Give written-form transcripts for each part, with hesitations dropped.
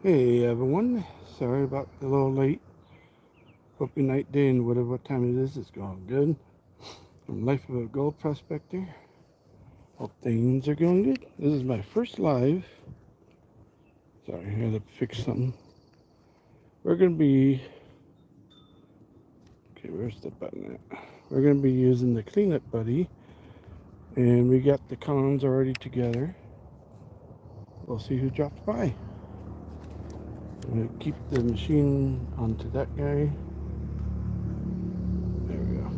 Hey everyone, sorry about a little late. Hope your night, day, and whatever what time it is going good. From Life of a Gold Prospector. Hope things are going good. This is my first live. Sorry, I had to fix something. We're going to be... Okay, where's the button at? We're going to be using the cleanup buddy. And we got the cons already together. We'll see who drops by. I'm going to keep the machine onto that guy. There we go.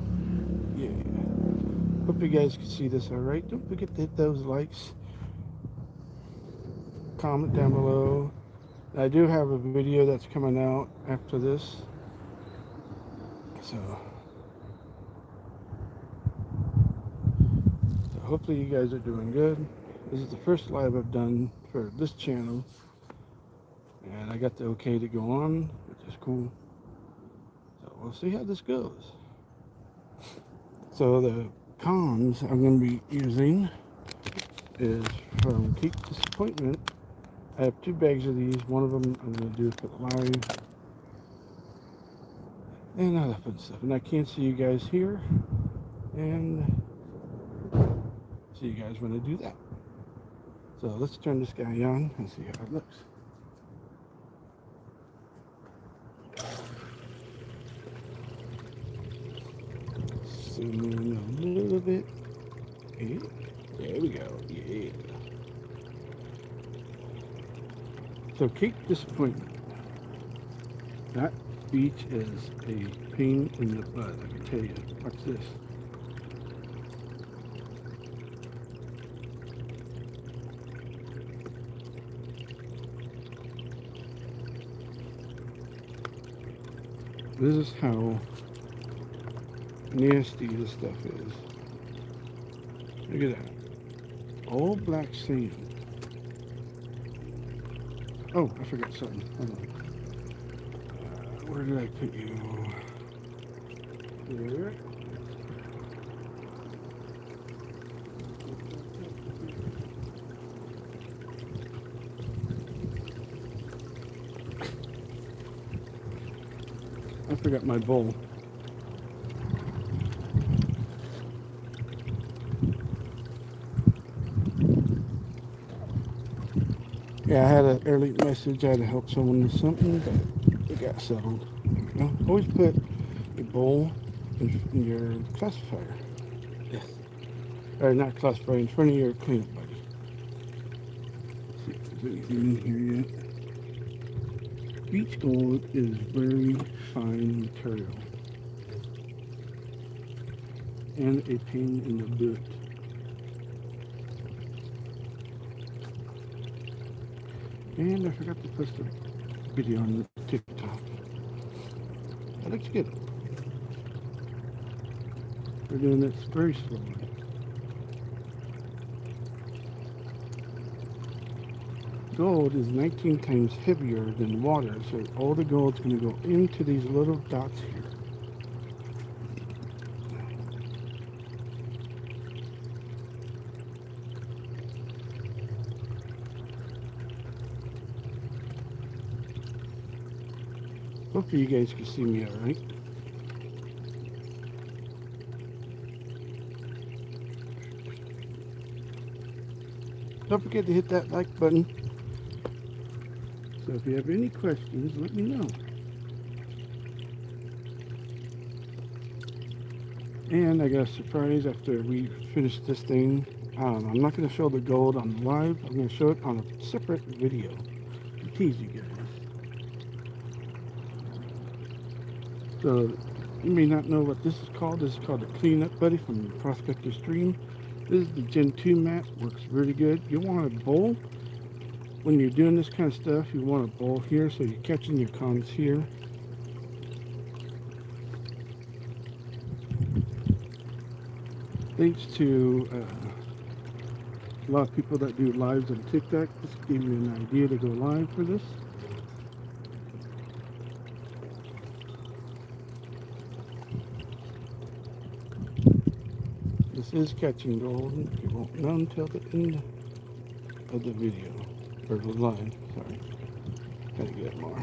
Yeah. Hope you guys can see this alright. Don't forget to hit those likes. Comment down below. I do have a video that's coming out after this. So hopefully you guys are doing good. This is the first live I've done for this channel. And I got the okay to go on, which is cool. So we'll see how this goes. So the cons I'm going to be using is from Keep Disappointment. I have 2 bags of these. One of them I'm going to do for the live. And other fun stuff. And I can't see you guys here. And see you guys when I do that. So let's turn this guy on and see how it looks. Zoom in a little bit. Yeah, there we go. Yeah. So Keep Disappointment. That beach is a pain in the butt, I can tell you. Watch this. This is how nasty this stuff is. Look at that. All black sand. Oh, I forgot something. Hold on. Where did I put you? There. I forgot my bowl. Yeah, I had an early message. I had to help someone with something, but it got settled. You know, always put a bowl in your classifier. Yes. Or not classifier, in front of your cleanup buddy. See if there's anything in here yet. Beach gold is very fine material. And a pain in the butt. And I forgot to post a video on the TikTok. That looks good. We're doing this very slowly. Gold is 19 times heavier than water, so all the gold's going to go into these little dots here. Hopefully you guys can see me all right. Don't forget to hit that like button. So if you have any questions, let me know. And I got a surprise after we finish this thing. I'm not going to show the gold on live. I'm going to show it on a separate video to tease you guys. So you may not know what this is called. This is called the Cleanup Buddy from ProspectorsDream. This is the Gen 2 mat. Works really good. You want a bowl. When you're doing this kind of stuff, you want a bowl here so you're catching your cons here. Thanks to a lot of people that do lives on TikTok. This gave me an idea to go live for this. This is catching gold. You won't know until the end of the video, or the live, sorry. Gotta get more.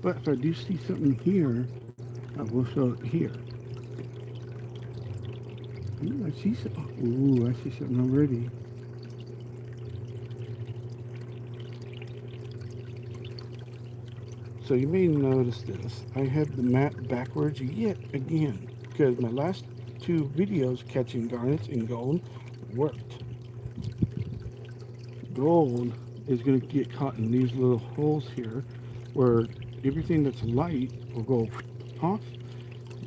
But if I do see something here, I will show it here. Ooh, I see something. Ooh, I see something already. So you may notice this. I have the mat backwards yet again because my last two videos catching garnets in gold worked. Gold is going to get caught in these little holes here where everything that's light will go off.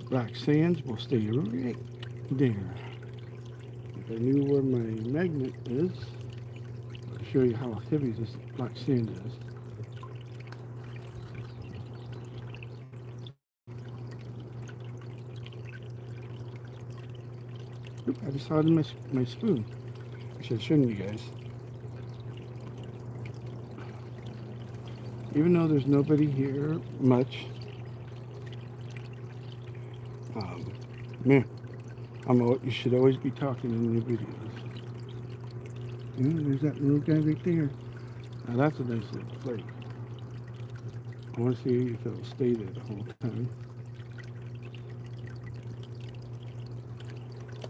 Black sands will stay right there. If I knew where my magnet is, I'll show you how heavy this black sand is. Oop, I just saw it in my spoon. I should have shown you guys. Even though there's nobody here much, man, you should always be talking in your videos. There's that little guy right there. Now that's a nice little flake. I want to see if it'll stay there the whole time.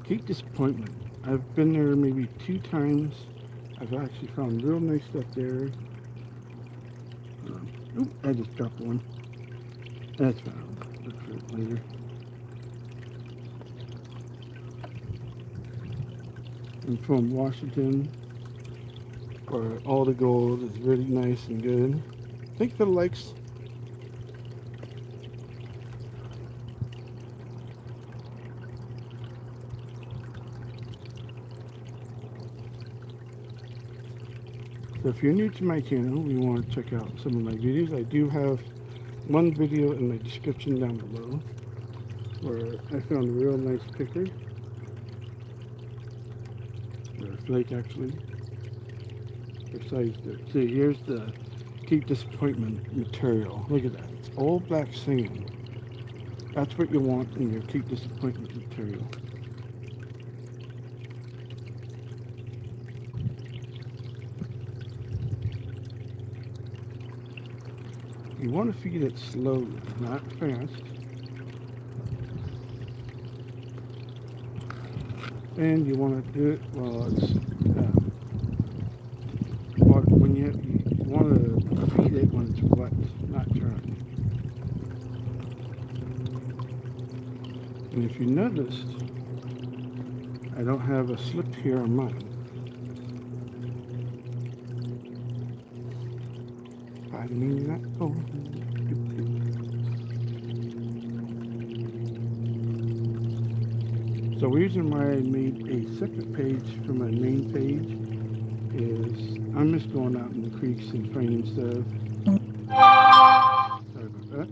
Cape Disappointment. I've been there maybe 2 times. I've actually found real nice stuff there. Oop, I just dropped one. That's fine. Look for it later. I'm from Washington, where all the gold is really nice and good. Thank you for the likes. So if you're new to my channel, you want to check out some of my videos. I do have one video in my description down below where I found a real nice picker, or a flake actually, besides dirt. See, here's the Cape Disappointment material. Look at that. It's all black sand. That's what you want in your Cape Disappointment material. You want to feed it slowly, not fast. And you want to do it while it's when you want to feed it when it's wet, not dry. And if you noticed, I don't have a slip here on mine. I mean that. Oh. So the reason why I made a separate page for my main page is I'm just going out in the creeks and finding stuff. Sorry about that.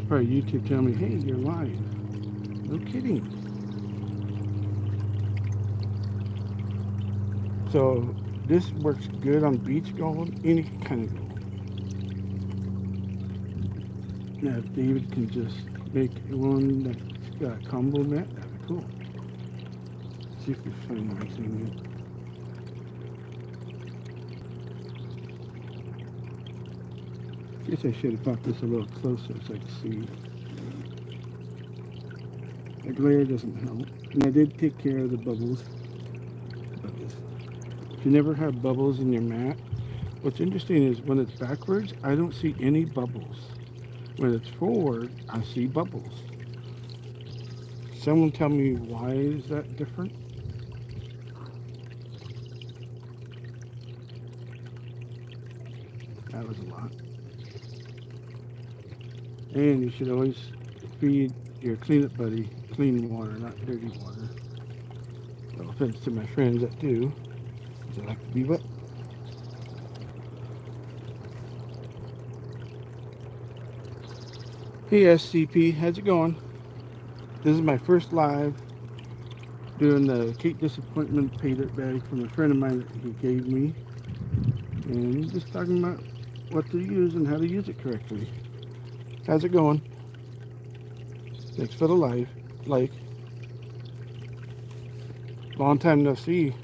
Probably YouTube tell me, hey, you're live. No kidding. So this works good on beach gold, any kind of gold. Now if David can just make one that's got a combo mat, that'd be cool. See if we find anything. Guess I should have brought this a little closer so I could see. The glare doesn't help. And I did take care of the bubbles. If you never have bubbles in your mat, what's interesting is when it's backwards, I don't see any bubbles. When it's forward, I see bubbles. Someone tell me why is that different? That was a lot. And you should always feed your cleanup buddy clean water, not dirty water. No offense to my friends that do, because I like to be wet. Hey SCP, how's it going? This is my first live doing the Cape Disappointment paydirt bag from a friend of mine that he gave me. And just talking about what to use and how to use it correctly. How's it going? Thanks for the like. Long time no see.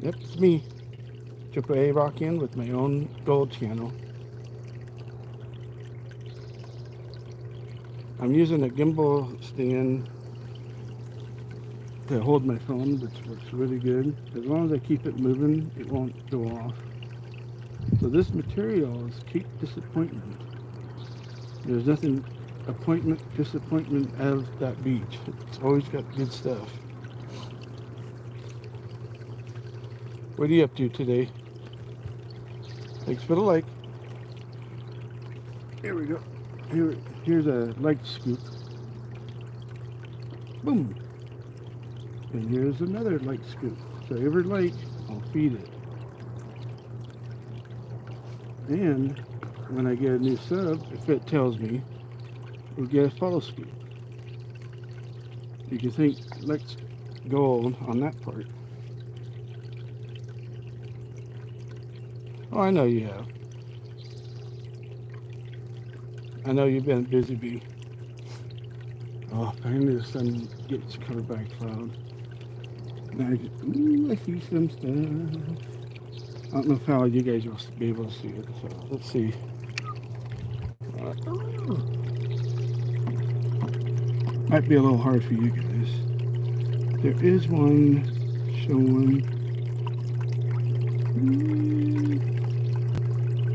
Yep, it's me. AAA rocking with my own gold channel. I'm using a gimbal stand to hold my phone, which works really good. As long as I keep it moving, it won't go off. So this material is Cape Disappointment. There's nothing disappointment out of that beach. It's always got good stuff. What are you up to today? Thanks for the like. Here we go. Here's a light scoop. Boom. And here's another light scoop. So every light, I'll feed it. And when I get a new sub, if it tells me, we'll get a follow scoop. You can think, let's gold on that part. Oh, I know you have. I know you've been busy bee. Oh, finally the sun gets covered by a cloud. And I see some stuff. I don't know how you guys will be able to see it. So let's see. Might be a little hard for you guys. There is one showing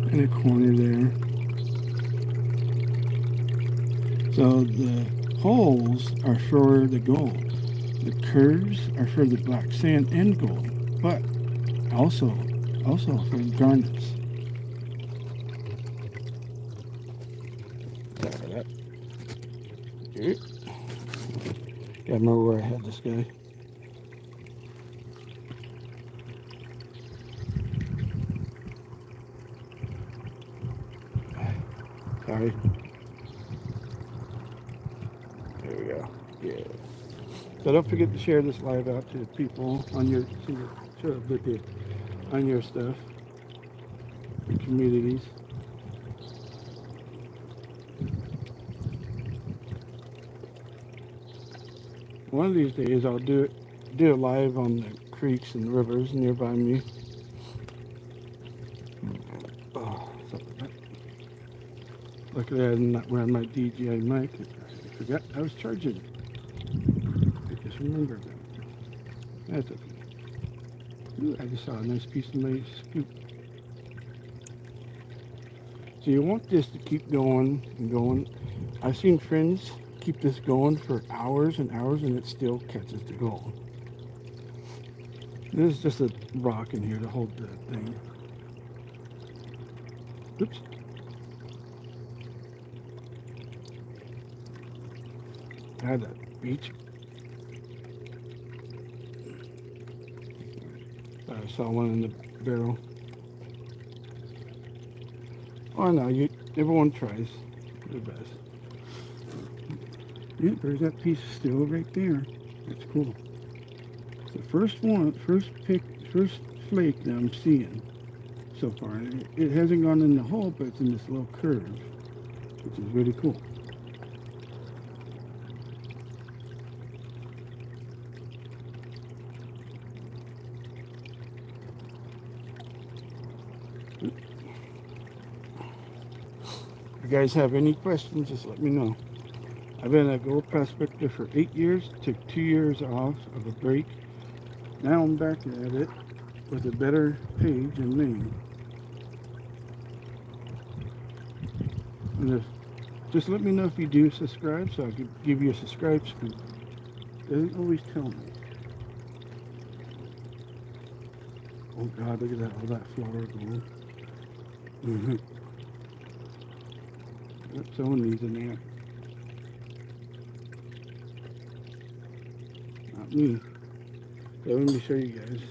in a corner there. So the holes are for the gold. The curves are for the black sand and gold, but also for garnets. Gotta remember where I had this guy. Sorry. There we go. Yeah. So don't forget to share this live out to people on your on your stuff, your communities. One of these days I'll do it live on the creeks and rivers nearby me. Oh, luckily I'm not wearing my DJI mic. I forgot I was charging. I just remembered that. That's okay. Ooh, I just saw a nice piece of my scoop. So you want this to keep going and going. I've seen friends keep this going for hours and hours and it still catches the gold. There's just a rock in here to hold the thing. Oops. I had that beach. I saw one in the barrel. Oh no, everyone tries their best. Yeah, there's that piece of steel right there. That's cool. The first flake that I'm seeing so far. It hasn't gone in the hole, but it's in this little curve, which is really cool. If you guys have any questions, just let me know. I've been a gold prospector for 8 years, took 2 years off of a break. Now I'm back at it with a better page and name. And just let me know if you do subscribe so I can give you a subscribe scoop. They didn't always tell me. Oh God, look at that, all that flower gold. Someone needs a nap. Not me. So let me show you guys.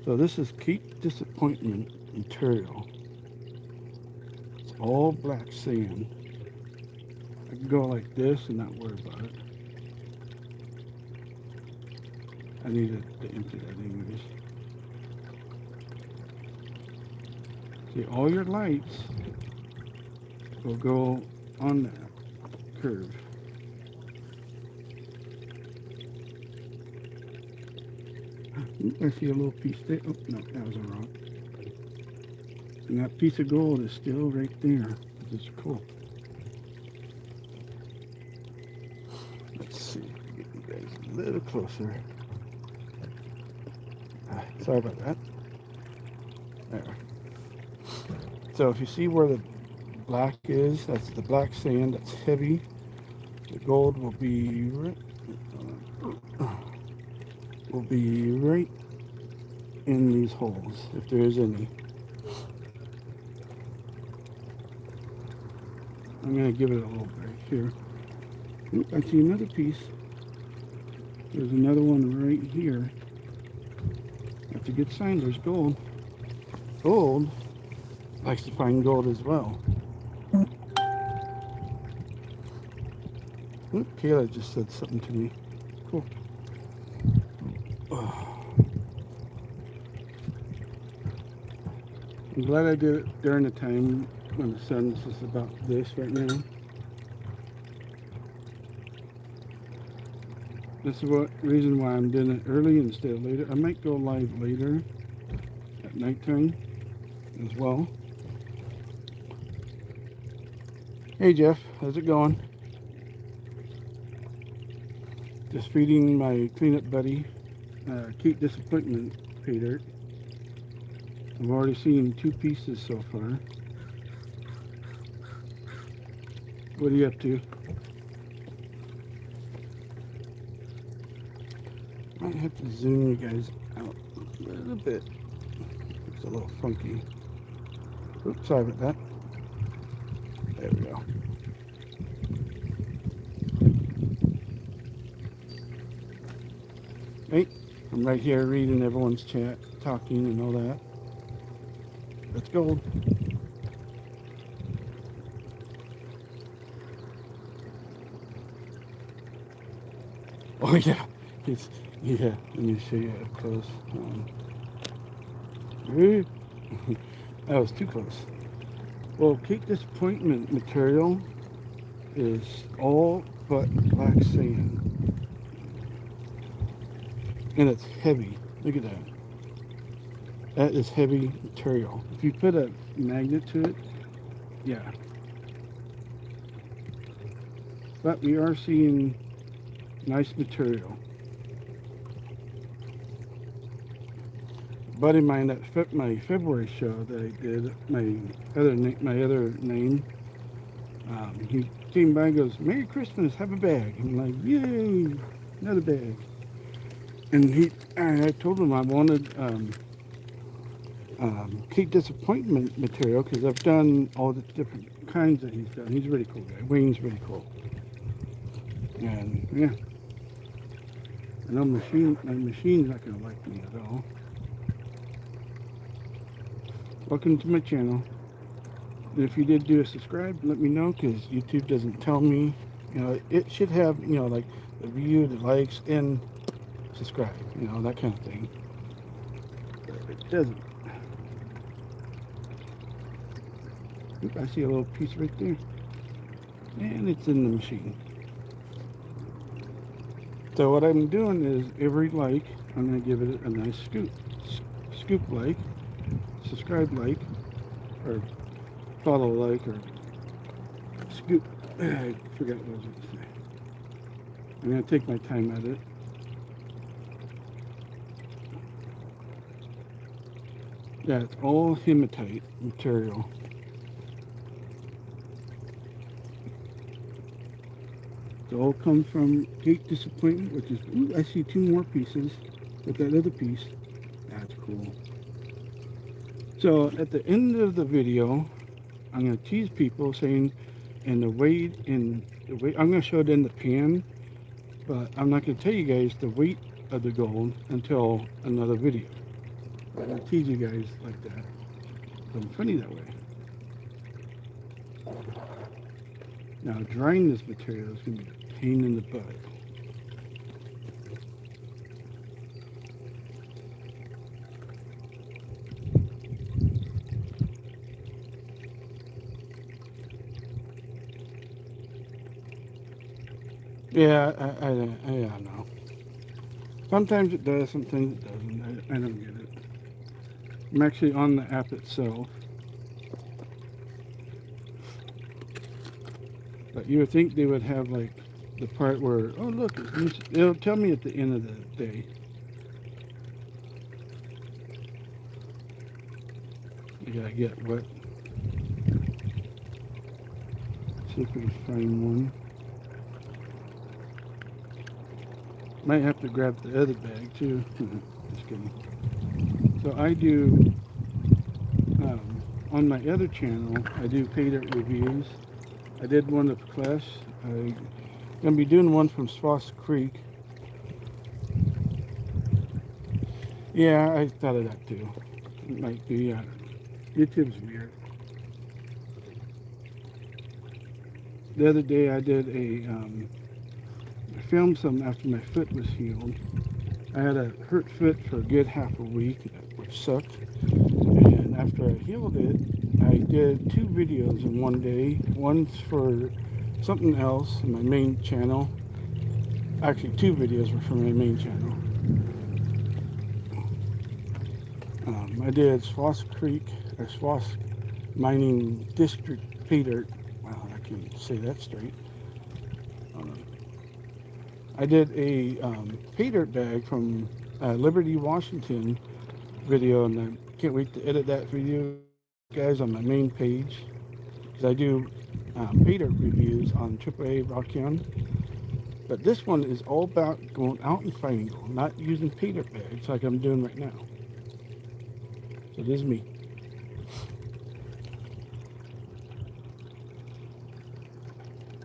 So this is Cape Disappointment material. It's all black sand. I can go like this and not worry about it. I needed to empty that anyways. See, all your lights will go on that curve. Ooh, I see a little piece there. Oh, no, that was a rock. And that piece of gold is still right there. This is cool. Let's see. Get you guys a little closer. Sorry about that. There. So if you see where the black is, that's the black sand. That's heavy. The gold will be right in these holes, if there is any. I'm going to give it a little break here. Oop, I see another piece. There's another one right here. That's a good sign. There's gold. Gold likes to find gold as well. Oop, Kayla just said something to me. Cool. I'm glad I did it during the time when the sun's just about this right now. That's the reason why I'm doing it early instead of later. I might go live later at nighttime as well. Hey Jeff, how's it going? Just feeding my cleanup buddy, Keep Disappointment paydirt. I've already seen 2 pieces so far. What are you up to? Might have to zoom you guys out a little bit. It's a little funky. Oops, sorry about that. There we go. Hey, I'm right here reading everyone's chat, talking and all that. That's gold. Oh yeah, yeah. Let me show you up close. That was too close. Well, Cake Disappointment material is all but black sand. And it's heavy. Look at that. That is heavy material. If you put a magnet to it, yeah. But we are seeing nice material. A buddy of mine that fit my February show that I did, my other name, he came by and goes, "Merry Christmas, have a bag." I'm like, "Yay, another bag." And I told him I wanted Cake Disappointment material because I've done all the different kinds that he's done. He's a really cool guy. Wayne's really cool. And yeah, I know my machine's not gonna like me at all. Welcome to my channel. And if you did do a subscribe, let me know because YouTube doesn't tell me. You know, it should have, you know, like the view, the likes, and subscribe, you know, that kind of thing. But it doesn't. Oop, I see a little piece right there. And it's in the machine. So what I'm doing is every like, I'm going to give it a nice scoop like, subscribe like, or follow like, or scoop. I forgot what I was going to say. I'm going to take my time at it. Yeah, it's all hematite material. It all comes from Cake Disappointment, which is, ooh, I see 2 more pieces with that other piece. That's cool. So at the end of the video, I'm going to tease people saying, I'm going to show it in the pan, but I'm not going to tell you guys the weight of the gold until another video. I'm going to tease you guys like that. I'm funny that way. Now drying this material is going to be a pain in the butt. Yeah, I don't know. Sometimes it does, sometimes it doesn't. I don't get it. I'm actually on the app itself. But you would think they would have like the part where, oh look, it'll tell me at the end of the day. You gotta get what? See if we can find one. Might have to grab the other bag too. Just kidding. So I do, on my other channel, I do paydirt reviews. I did one of Clash. I'm going to be doing one from Swass Creek. Yeah, I thought of that too. It might be, YouTube's weird. The other day I did I filmed something after my foot was healed. I had a hurt foot for a good half a week, which sucked. And after I healed it, I did 2 videos in one day. One's for something else in my main channel. Actually, 2 videos were for my main channel. I did Swass Creek, or Swass Mining District paydirt. Wow, I can't say that straight. I did a paydirt bag from Liberty, Washington video, and I can't wait to edit that video, guys, on my main page, because I do paydirt reviews on AAA Rockion. But this one is all about going out and finding gold, not using paydirt bags like I'm doing right now. So this is me.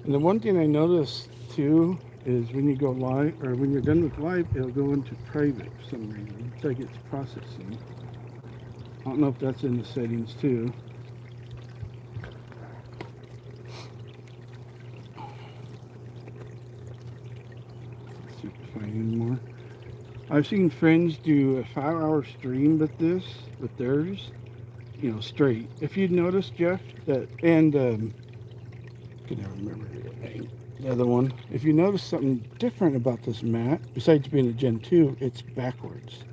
And the one thing I noticed too is when you go live, or when you're done with live, it'll go into private for some reason. It's like it's processing. I don't know if that's in the settings too. Let's see if I find any more. I've seen friends do a 5-hour stream with theirs, you know, straight. If you'd notice, Jeff, that, and I can never remember your name. The other one. If you notice something different about this mat, besides being a Gen 2, it's backwards.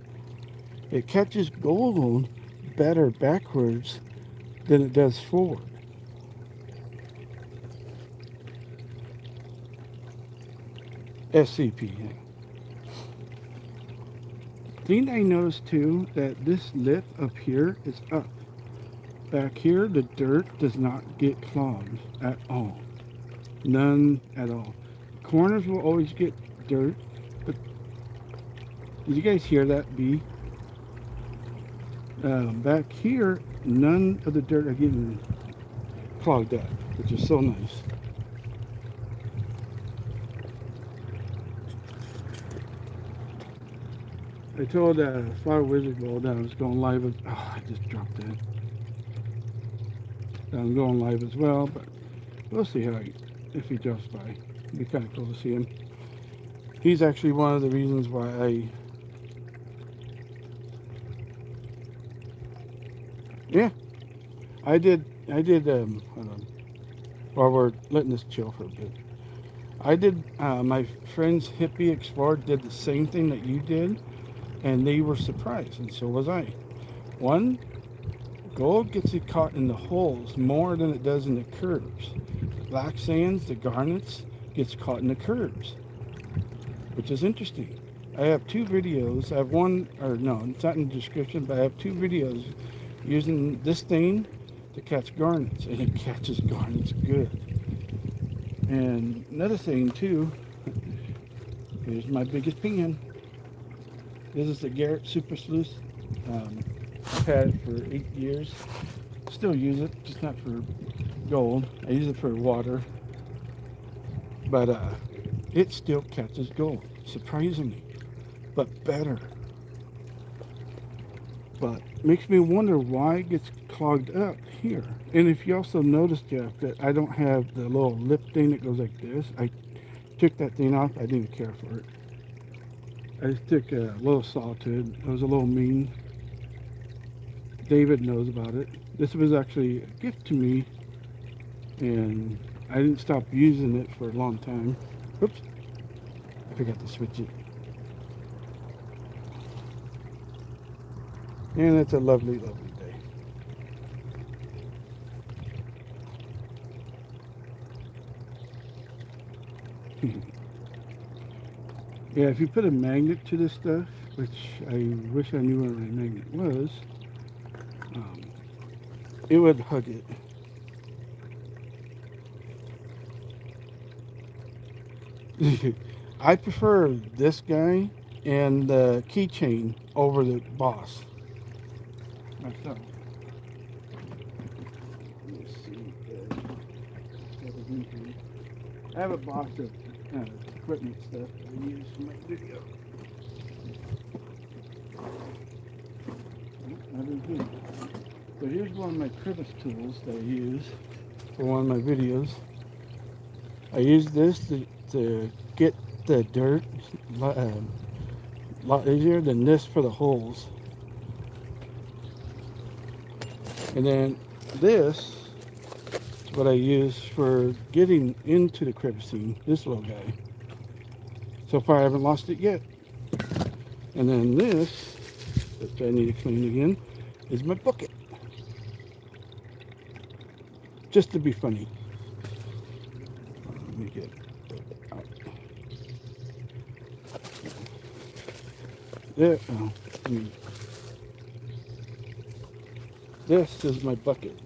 It catches gold better backwards than it does forward. SCP. Yeah. Thing I noticed too, that this lip up here is up. Back here, the dirt does not get clogged at all. None at all. Corners will always get dirt, but did you guys hear that bee? Back here, none of the dirt are getting clogged up, which is so nice. I told Fire Wizard World that I was going live. I just dropped that. I'm going live as well, but we'll see if he drops by. It'd be kind of cool to see him. He's actually one of the reasons why I did, hold on, while we're letting this chill for a bit. I did, my friends Hippie Explorer did the same thing that you did, and they were surprised, and so was I. One, gold gets it caught in the holes more than it does in the curves. The black sands, the garnets, gets caught in the curves, which is interesting. I have 2 videos. I have one, or no, it's not in the description, but I have 2 videos using this thing to catch garnets, and it catches garnets good. And another thing too, here's my biggest pan. This is the Garrett Super Sluice. I've had it for 8 years. Still use it, just not for gold. I use it for water. But it still catches gold, surprisingly, but better. But makes me wonder why it gets clogged up here. And if you also notice, Jeff, that I don't have the little lip thing that goes like this. I took that thing off. I didn't care for it. I just took a little saw to it. It was a little mean. David knows about it. This was actually a gift to me, and I didn't stop using it for a long time. Oops, I forgot to switch it. And it's a lovely, lovely day. Yeah, if you put a magnet to this stuff, which I wish I knew where my magnet was, it would hug it. I prefer this guy and the keychain over the boss myself. Let's see. I have a box of equipment stuff I use for my video. So here's one of my crevice tools that I use for one of my videos. I use this to get the dirt a lot easier than this for the holes. And then this is what I use for getting into the crevicing, this little guy. So far I haven't lost it yet. And then this, which I need to clean again, is my bucket. Just to be funny. Let me get out. There. Oh, this is my bucket.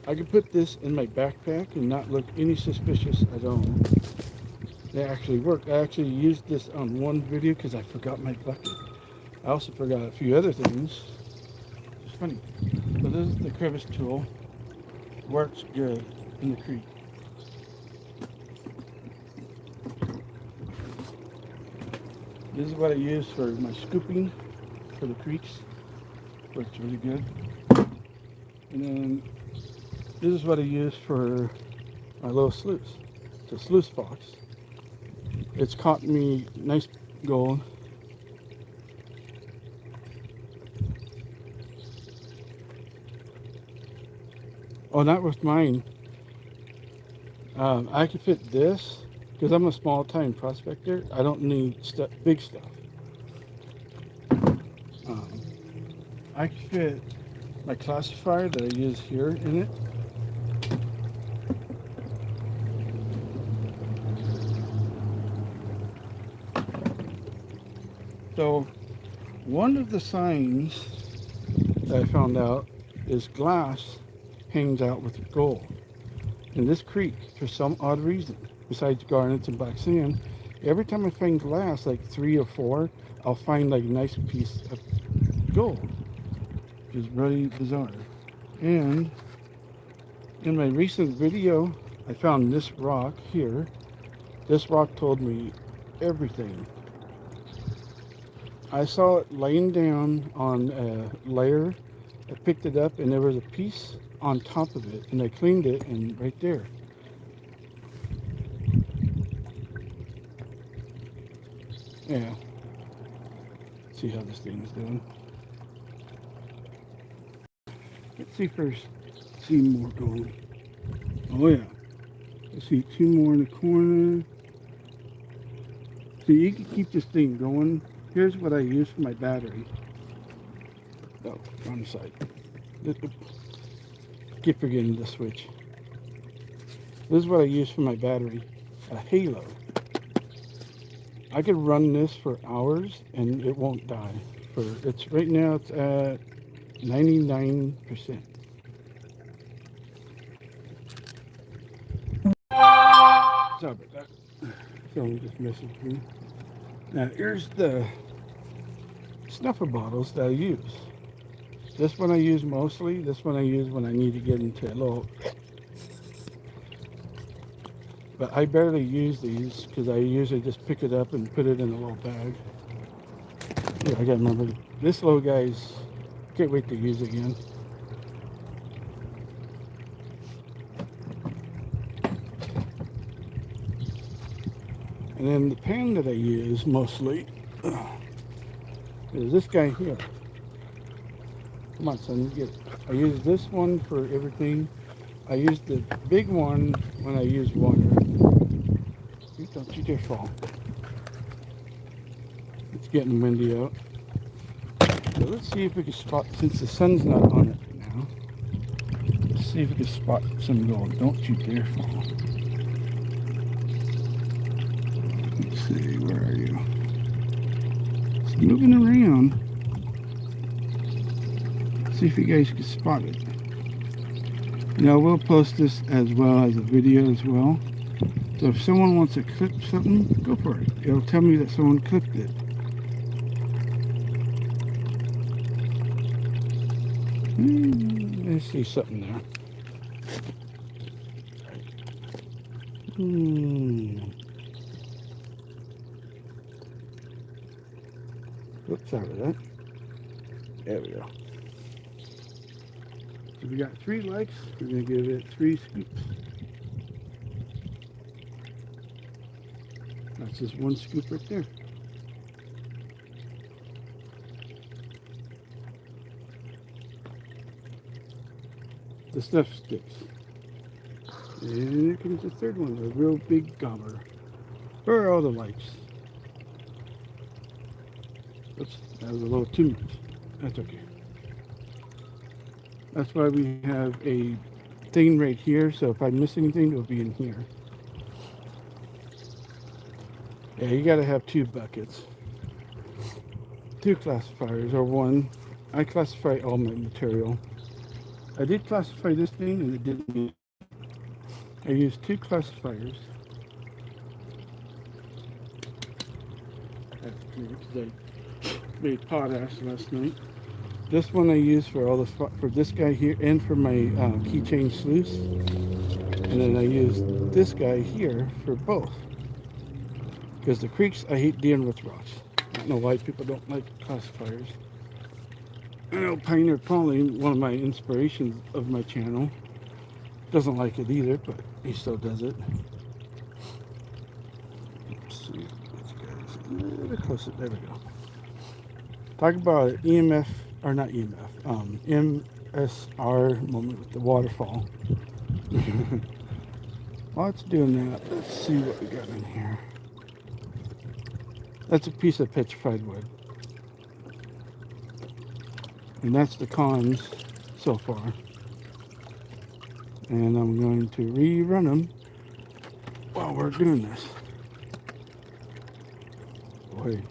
I can put this in my backpack and not look any suspicious at all. They actually work. I actually used this on one video because I forgot my bucket. I also forgot a few other things. It's funny. So this is the crevice tool. Works good in the creek. This is what I use for my scooping for the creeks. Works really good. And then this is what I use for my little sluice. It's a SluiceBox. It's caught me nice gold. Oh, not with mine. I can fit this because I'm a small time prospector. I don't need big stuff. I can fit my classifier that I use here in it. So one of the signs that I found out is glass hangs out with gold. In this creek, for some odd reason, besides garnets and black sand, every time I find glass, like 3 or 4, I'll find like a nice piece of gold, which is really bizarre. And in my recent video, I found this rock here. This rock told me everything. I saw it laying down on a layer. I picked it up and there was a piece on top of it, and I cleaned it, and right there. Yeah. See how this thing's doing. Let's see first. See more gold. Oh yeah. I see 2 more in the corner. So you can keep this thing going. Here's what I use for my battery. Oh, wrong side. Keep forgetting the switch. This is what I use for my battery. A halo. I could run this for hours and it won't die. It's right now it's at 99%. Sorry about that. Someone just messaged me. Now here's the snuffer bottles that I use. This one I use mostly. This one I use when I need to get into a little. But I barely use these because I usually just pick it up and put it in a little bag. Yeah, I gotta remember. This little guy's, can't wait to use again. And then the pan that I use mostly is this guy here. Come on, son, get it. I use this one for everything. I use the big one when I use water. Don't you dare fall. It's getting windy out. So let's see if we can spot, since the sun's not on it right now, let's see if we can spot some gold. Don't you dare fall. Let's see, where are you? It's moving around. See if you guys can spot it. Now we'll post this as well as a video as well. So if someone wants to clip something, go for it. It'll tell me that someone clipped it. I see something there. Oops, sorry about that. There we go. So we got 3 likes. We're going to give it 3 scoops. That's just 1 scoop right there. The stuff sticks. And here comes the 3rd one, a real big gobber. Where are all the likes? Oops, that was a little too much. That's okay. That's why we have a thing right here, so if I miss anything, it'll be in here. Yeah, you gotta have 2 buckets. 2 classifiers, or 1. I classify all my material. I did classify this thing, and it didn't. I used 2 classifiers. That's clear, because I made potash last night. This one I use for all the for this guy here and for my keychain sluice, and then I use this guy here for both. Because the creeks, I hate dealing with rocks. I don't know why people don't like classifiers. I know Pioneer Pauline, one of my inspirations of my channel, doesn't like it either, but he still does it. Let's see, there we go. Talk about an EMF. Or not EMF, MSR moment with the waterfall. While it's doing that, let's see what we got in here. That's a piece of petrified wood. And that's the cons so far. And I'm going to rerun them while we're doing this. Boy.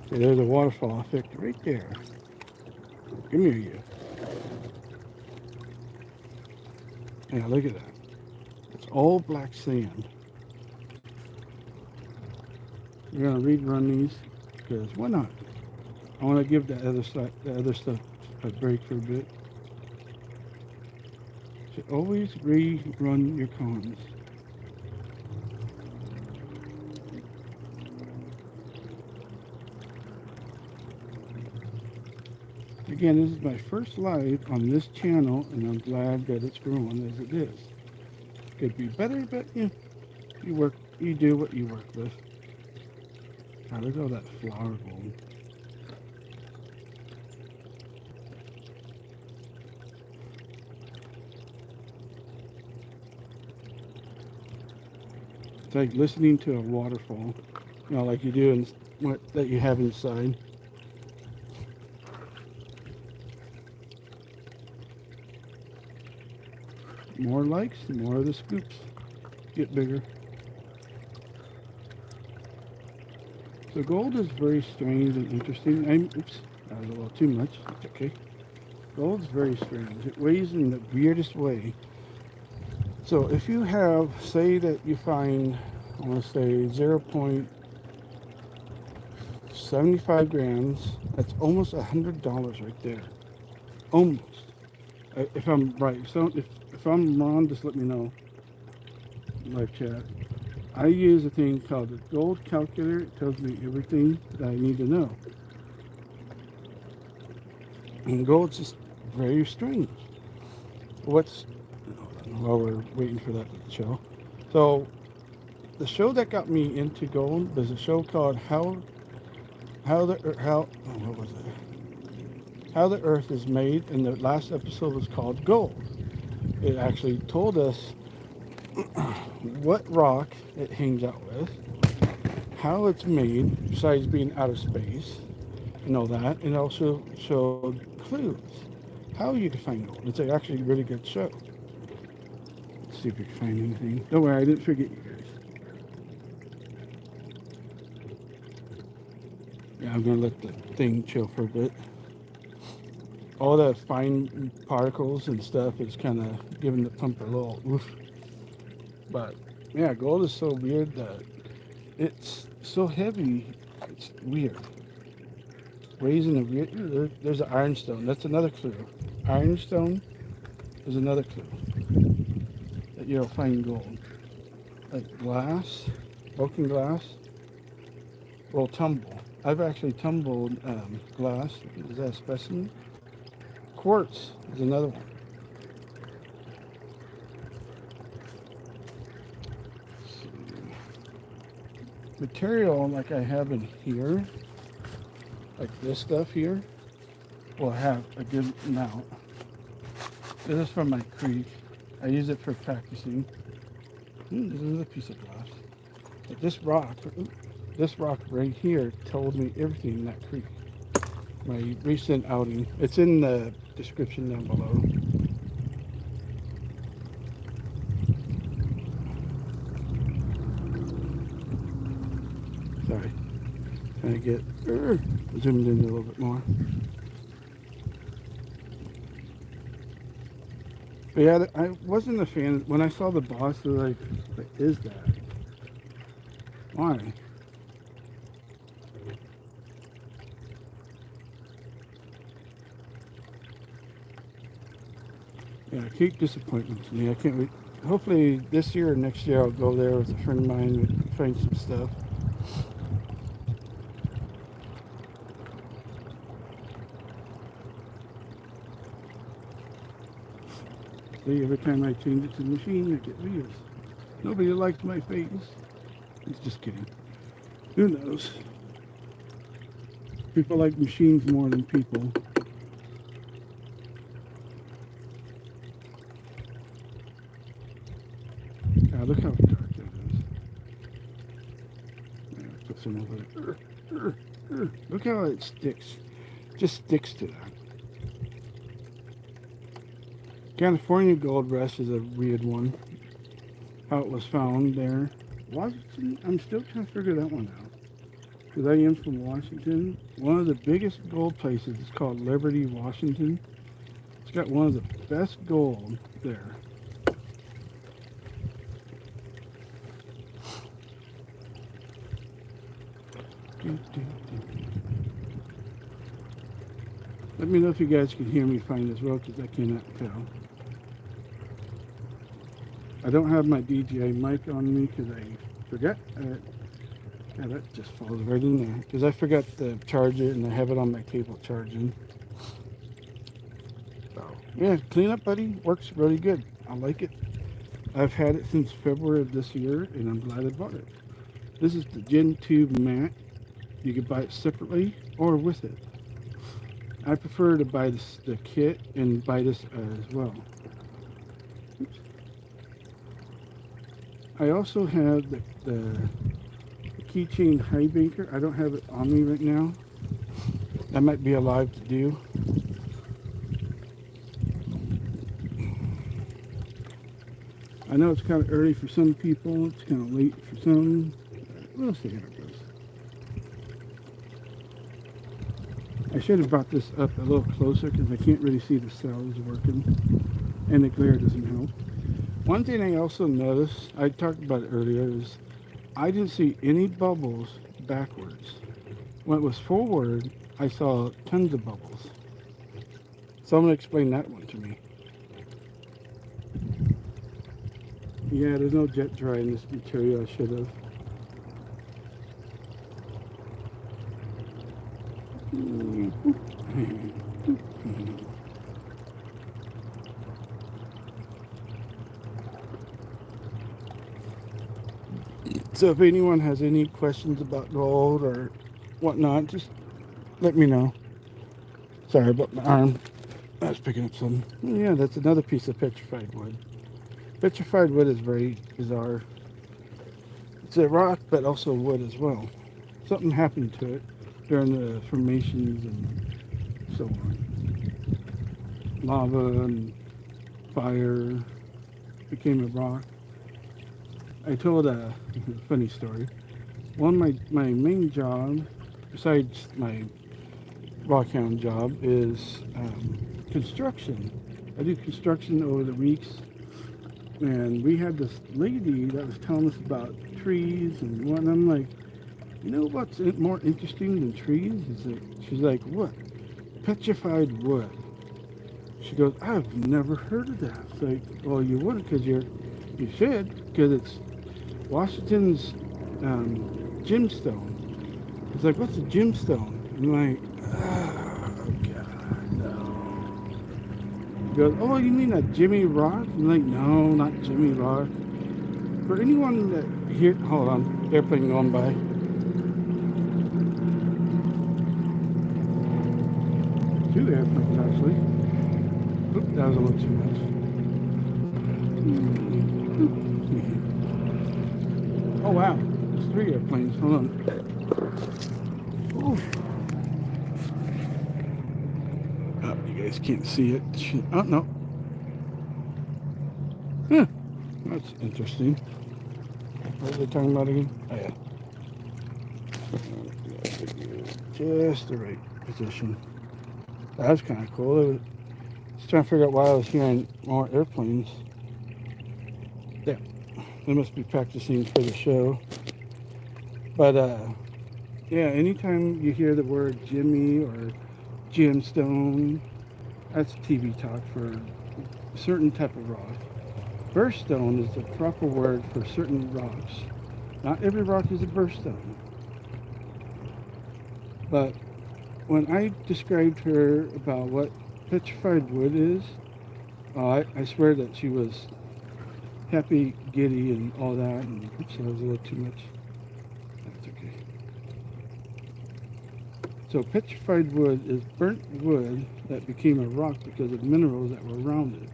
See, there's a waterfall effect right there. Come here, you. Yeah, look at that. It's all black sand. We're gonna rerun these because why not? I want to give the other stuff a break for a bit. So always rerun your cons. Again, this is my first live on this channel, and I'm glad that it's growing as it is. Could be better, but you do what you work with. Now look at all that flower gold. It's like listening to a waterfall, you know, like you do in what that you have inside. More likes, more of the scoops get bigger. So gold is very strange and interesting. Oops, that was a little too much. It's okay. Gold's very strange. It weighs in the weirdest way. So if you have, say that you find, I want to say 0.75 grams, that's almost $100 right there. Almost. If I'm right. So if I'm wrong, just let me know. Live chat. I use a thing called the gold calculator. It tells me everything that I need to know. And gold's just very strange. While we're waiting for that to show. So the show that got me into gold was a show called How the Earth is Made, and the last episode was called Gold. It actually told us what rock it hangs out with, how it's made, besides being out of space, and all that, and also showed clues how you can find gold. It's actually a really good show. Let's see if we can find anything. Don't worry, I didn't forget you guys. Yeah, I'm gonna let the thing chill for a bit. All the fine particles and stuff is kind of giving the pump a little oof. But yeah, gold is so weird that it's so heavy. It's weird. Raising a weird. There's an ironstone. That's another clue. Ironstone is another clue that you'll find gold. Like glass, broken glass, will tumble. I've actually tumbled glass. Is that a specimen? Quartz is another one. Material like I have in here, like this stuff here, will have a good amount. This is from my creek. I use it for practicing. This is a piece of glass. But this rock right here told me everything in that creek. My recent outing. It's in the description down below. Sorry. Trying to get zoomed in a little bit more. But yeah, I wasn't a fan. When I saw the boss, I was like, what is that? Why? Yeah, keep disappointments to me. I can't wait. Hopefully this year or next year I'll go there with a friend of mine and find some stuff. See, every time I change it to the machine, I get views. Nobody liked my face. He's just kidding. Who knows? People like machines more than people. God, look how dark that is. Put some over there. Look how it sticks. Just sticks to that. California Gold Rush is a weird one. How it was found there. Washington, I'm still trying to figure that one out. Because I am from Washington. One of the biggest gold places is called Liberty, Washington. It's got one of the best gold there. Let me know if you guys can hear me fine as well, because I cannot tell. I don't have my DJI mic on me because I forgot. Yeah, that just falls right in there. Because I forgot to charge it and I have it on my table charging. So, yeah, cleanup buddy works really good. I like it. I've had it since February of this year and I'm glad I bought it. This is the Gen 2 mat. You can buy it separately or with it. I prefer to buy the kit and buy this as well. Oops. I also have the keychain high banker. I don't have it on me right now. That might be alive to do. I know it's kind of early for some people. It's kind of late for some. We'll see how it goes. I should have brought this up a little closer because I can't really see the cells working. And the glare doesn't help. One thing I also noticed, I talked about it earlier, is I didn't see any bubbles backwards. When it was forward, I saw tons of bubbles. Someone explain that one to me. Yeah, there's no jet dry in this material. I should have. So if anyone has any questions about gold or whatnot, just let me know. Sorry about my arm. I was picking up some. Yeah, that's another piece of petrified wood. Petrified wood is very bizarre. It's a rock, but also wood as well. Something happened to it during the formations and so on. Lava and fire became a rock. I told a funny story. One of my main job, besides my rockhound job, is construction. I do construction over the weeks, and we had this lady that was telling us about trees and what. And I'm like, you know what's more interesting than trees? She's like, what? Petrified wood. She goes, I've never heard of that. It's like, well, you wouldn't, because you should, because it's Washington's gemstone. It's like, what's a gemstone? I'm like, oh God, no. He goes, oh, you mean a Jimmy Rock? I'm like, no, not Jimmy Rock. For anyone that here, hold on, airplane going by. 2 airplanes actually. Oop, that was a little too much. Oh wow, there's 3 airplanes. Hold on. Ooh. Oh, you guys can't see it. Oh no. Huh. That's interesting. What was I talking about again? Oh yeah. Just the right position. That was kind of cool. I was trying to figure out why I was hearing more airplanes. Yeah, they must be practicing for the show. But yeah, anytime you hear the word Jimmy or gemstone, that's TV talk for a certain type of rock. Birthstone is the proper word for certain rocks. Not every rock is a birthstone. But when I described her about what petrified wood is, I swear that she was happy, giddy, and all that. And oops, that was a little too much. That's okay. So petrified wood is burnt wood that became a rock because of minerals that were around it.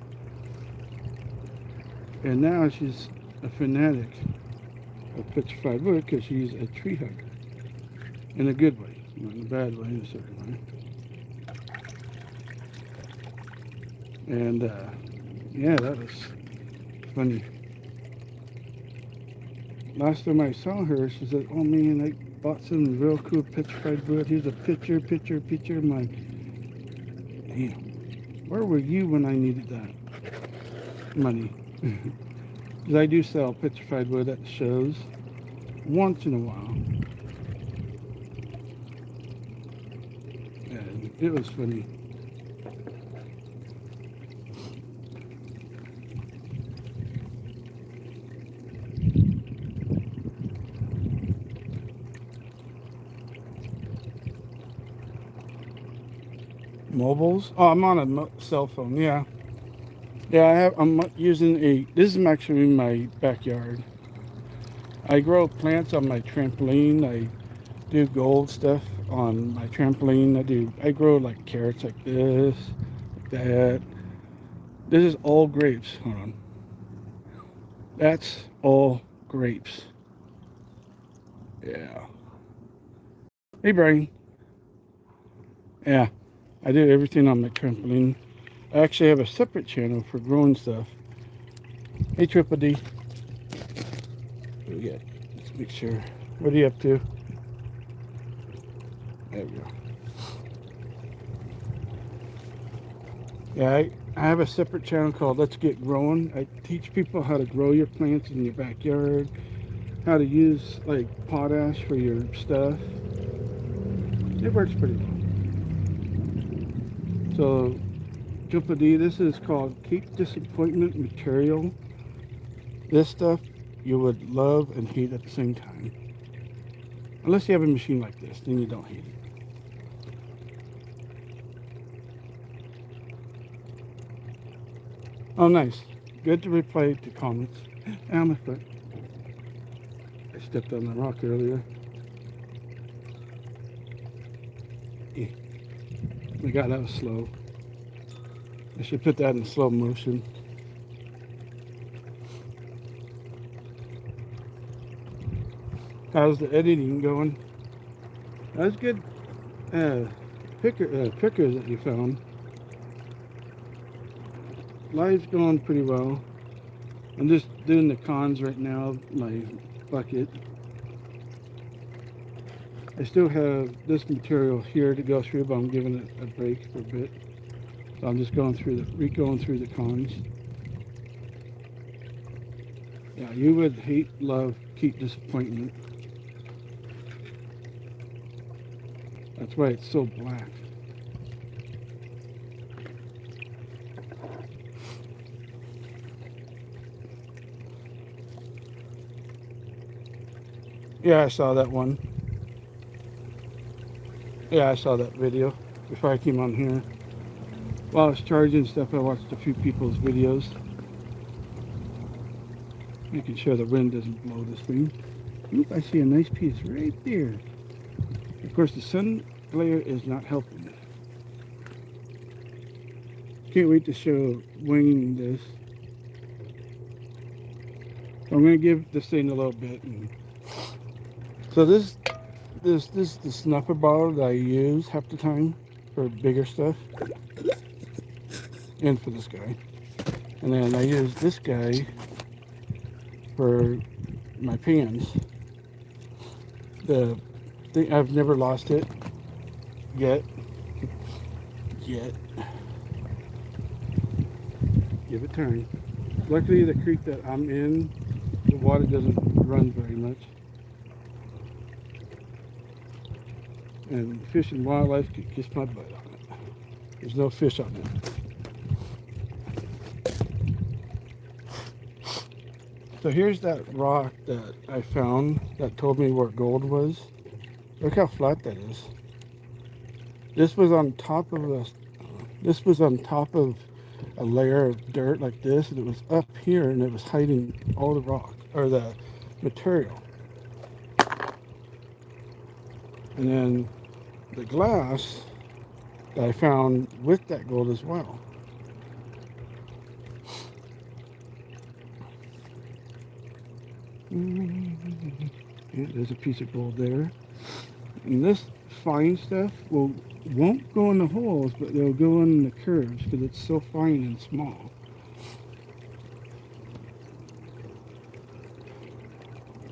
And now she's a fanatic of petrified wood because she's a tree hugger. In a good way, not in a bad way, in a certain way. And yeah, that was funny. Last time I saw her, she said, oh man, I bought some real cool petrified wood. Here's a picture. I'm like, damn, where were you when I needed that money? Because I do sell petrified wood at the shows once in a while. And it was funny. Mobiles? Oh, I'm on a cell phone. Yeah. Yeah, I'm using this is actually in my backyard. I grow plants on my trampoline. I do gold stuff on my trampoline. I grow like carrots like this, like that. This is all grapes. Hold on. That's all grapes. Yeah. Hey, Brian. Yeah, I do everything on my trampoline. I actually have a separate channel for growing stuff. Hey, Triple D. Yeah, let's make sure. What are you up to? There we go. Yeah, I have a separate channel called Let's Get Growing. I teach people how to grow your plants in your backyard, how to use like potash for your stuff. It works pretty well. So, Triple D, this is called Keep Disappointment Material. This stuff you would love and hate at the same time. Unless you have a machine like this, then you don't hate it. Oh, nice. Good to reply to comments. Ow, my foot. I stepped on the rock earlier. Yeah. My God, that was slow. I should put that in slow motion. How's the editing going? That's good. Pickers that you found. Live's going pretty well. I'm just doing the cons right now, my bucket. I still have this material here to go through, but I'm giving it a break for a bit. So I'm just going through the cons. Yeah, you would hate, love, keep disappointment. That's why it's so black. Yeah, I saw that one. Yeah, I saw that video before I came on here. While I was charging stuff, I watched a few people's videos, making sure the wind doesn't blow this thing. Oop, I see a nice piece right there. Of course, the sun glare is not helping. Can't wait to show winging this. I'm going to give this thing a little bit. So this is the snuffer bottle that I use half the time for bigger stuff. And for this guy. And then I use this guy for my pans. The thing, I've never lost it yet. Give it time. Luckily, the creek that I'm in, the water doesn't run very much. And Fish and Wildlife could kiss my butt on it. There's no fish on it. So here's that rock that I found that told me where gold was. Look how flat that is. This was on top of a layer of dirt like this, and it was up here, and it was hiding all the rock or the material. And then the glass that I found with that gold as well. Yeah, there's a piece of gold there. And this fine stuff won't go in the holes, but they'll go in the curves because it's so fine and small.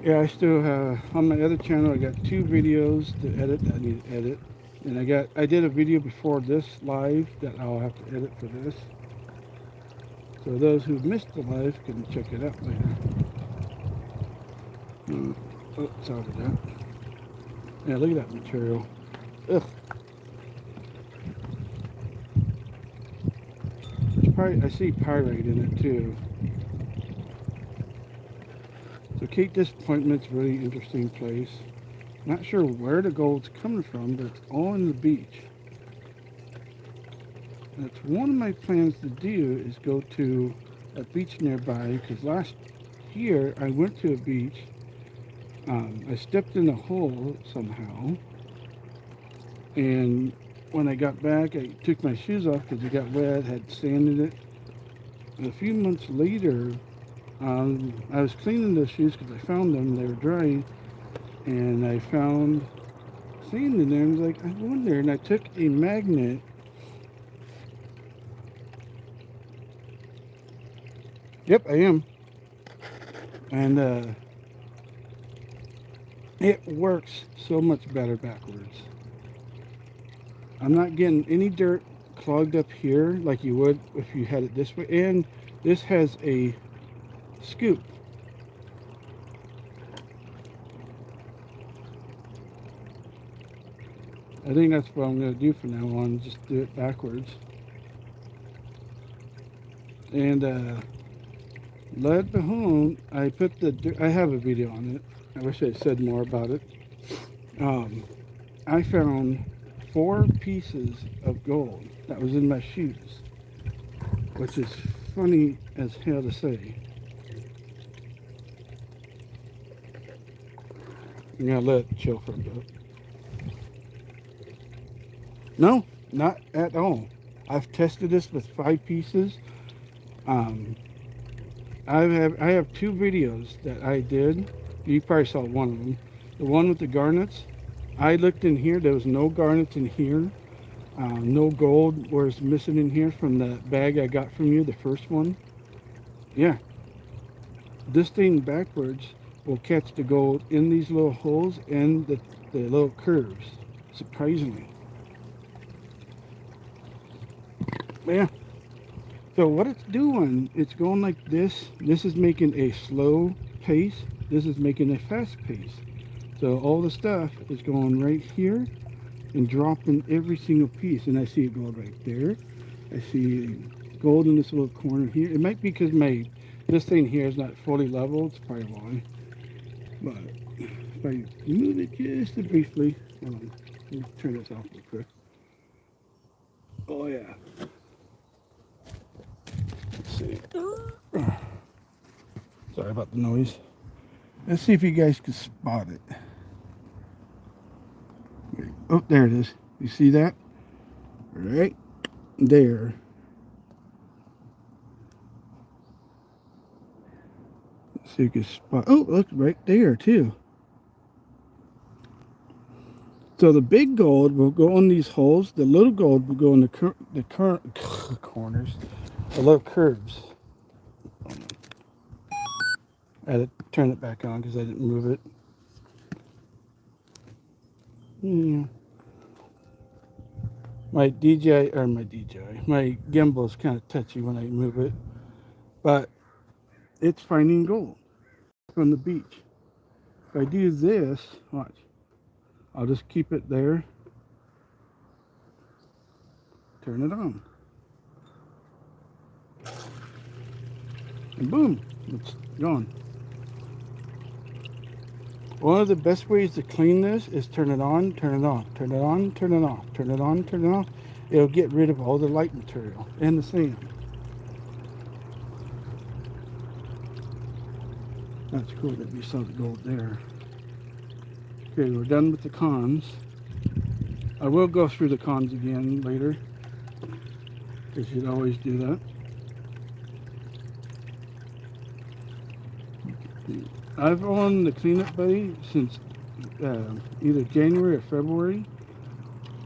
Yeah, I still have on my other channel. I got 2 videos to edit that I need to edit, and I did a video before this live that I'll have to edit for this. So those who missed the live can check it out later. Oh, sorry for that. Yeah, look at that material. Ugh. I see pyrite in it too. So Cape Disappointment's a really interesting place. Not sure where the gold's coming from, but it's all in the beach. That's one of my plans to do is go to a beach nearby, because last year I went to a beach. I stepped in a hole somehow, and when I got back, I took my shoes off because it got wet, had sand in it. And a few months later, I was cleaning those shoes because I found them, they were dry, and I found sand in there, and I was like, I wonder, and I took a magnet. Yep, I am. And it works so much better backwards. I'm not getting any dirt clogged up here like you would if you had it this way. And this has a scoop. I think that's what I'm going to do from now on, just do it backwards. And lead behind, I have a video on it. I wish I said more about it. I found 4 pieces of gold that was in my shoes, which is funny as hell to say. I'm gonna let it chill for a bit. No, not at all. I've tested this with 5 pieces. I have 2 videos that I did. You probably saw one of them. The one with the garnets, I looked in here, there was no garnets in here. No gold was missing in here from the bag I got from you, the first one. Yeah, this thing backwards will catch the gold in these little holes and the little curves, surprisingly. Yeah. So what it's doing, it's going like this. This is making a slow pace. This is making a fast pace. So all the stuff is going right here and dropping every single piece. And I see gold right there. I see gold in this little corner here. It might be because this thing here is not fully leveled. It's probably why. But if I move it just briefly, hold on, let me turn this off real quick. Oh yeah. Let's see. Sorry about the noise. Let's see if you guys can spot it. Oh, there it is. You see that? Right there. Let's see if you can spot. Oh, look, right there too. So the big gold will go in these holes. The little gold will go in the corners, the little curves. I had to turn it back on because I didn't move it. Yeah. My gimbal is kind of touchy when I move it, but it's finding gold from the beach. If I do this, watch, I'll just keep it there, turn it on, and boom, it's gone. One of the best ways to clean this is turn it on, turn it on, turn it on, turn it off, turn it on, turn it off. It'll get rid of all the light material and the sand. That's cool that you saw the gold there. Okay, we're done with the cons. I will go through the cons again later, because you'd always do that. I've owned the Cleanup Buddy since either January or February.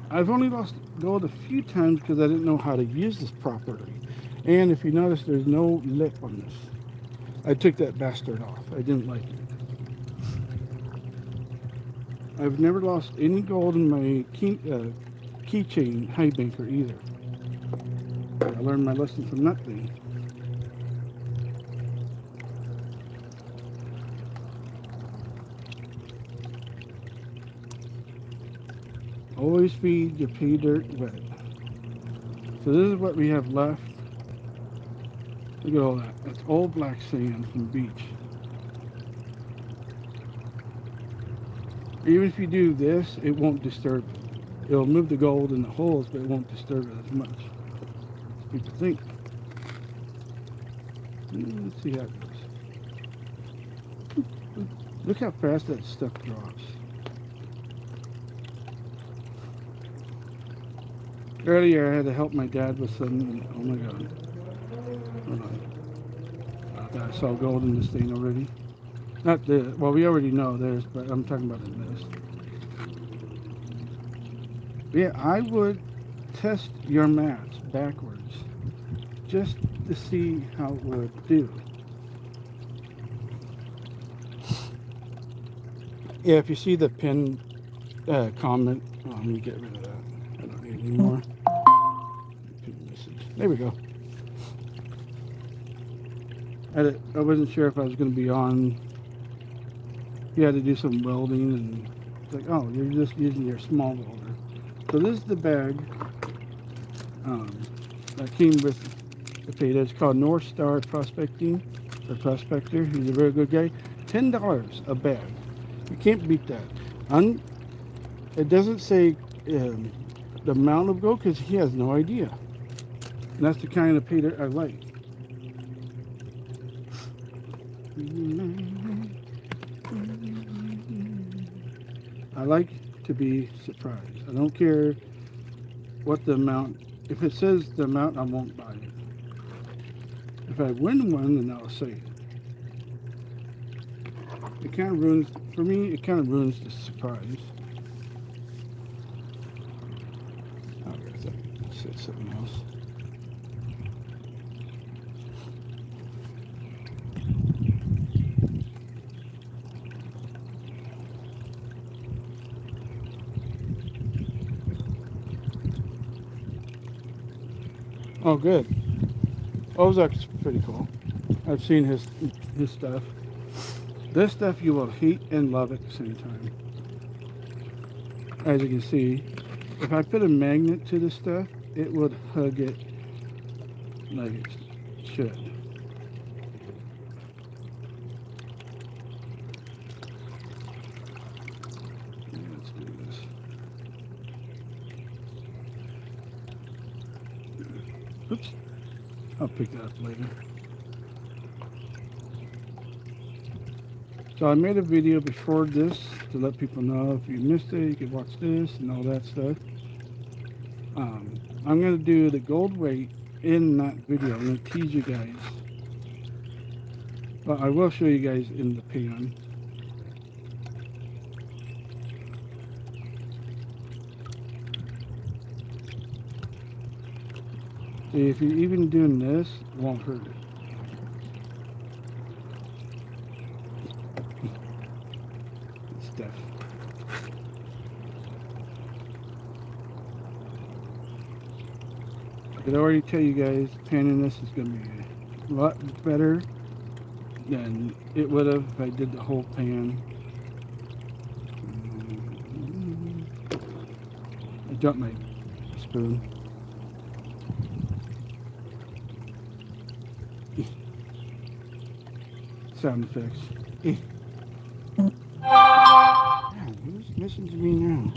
I've only lost gold a few times because I didn't know how to use this properly. And if you notice, there's no lip on this. I took that bastard off. I didn't like it. I've never lost any gold in my keychain high banker either. I learned my lesson from that thing. Always feed your pay dirt wet. So this is what we have left. Look at all that. That's all black sand from the beach. Even if you do this, it won't disturb it. It'll move the gold in the holes, but it won't disturb it as much as people think. Let's see how it goes. Look how fast that stuff drops. Earlier I had to help my dad with something. Oh my god. Hold on. I saw gold in this thing already. Not this. Well, we already know there's, but I'm talking about in this. Yeah, I would test your mats backwards just to see how it would do. Yeah, if you see the pinned comment, let me get rid of that. I don't need it anymore. There we go. I wasn't sure if I was going to be on. You had to do some welding, and it's like, oh, you're just using your small welder. So this is the bag that came with the paydirt. It's called North Star Prospecting or Prospector. He's a very good guy. $10 a bag. You can't beat that. It doesn't say the amount of gold because he has no idea. And that's the kind of paydirt I like. I like to be surprised. I don't care what the amount. If it says the amount, I won't buy it. If I win one, then I'll say it. It kind of ruins, for me, it kind of ruins the surprise. Oh, I said something else. Oh, good. Ozark's pretty cool. I've seen his stuff. This stuff you will hate and love at the same time. As you can see, if I put a magnet to this stuff, it would hug it like it should. Let's do this. Oops. I'll pick that up later. So I made a video before this to let people know if you missed it, you could watch this and all that stuff. I'm going to do the gold weight in that video. I'm going to tease you guys. But I will show you guys in the pan. See, if you're even doing this, it won't hurt it. Stuff. I could already tell you guys, panning this is going to be a lot better than it would have if I did the whole pan. I dropped my spoon. Sound effects. Man, who's missing to me now?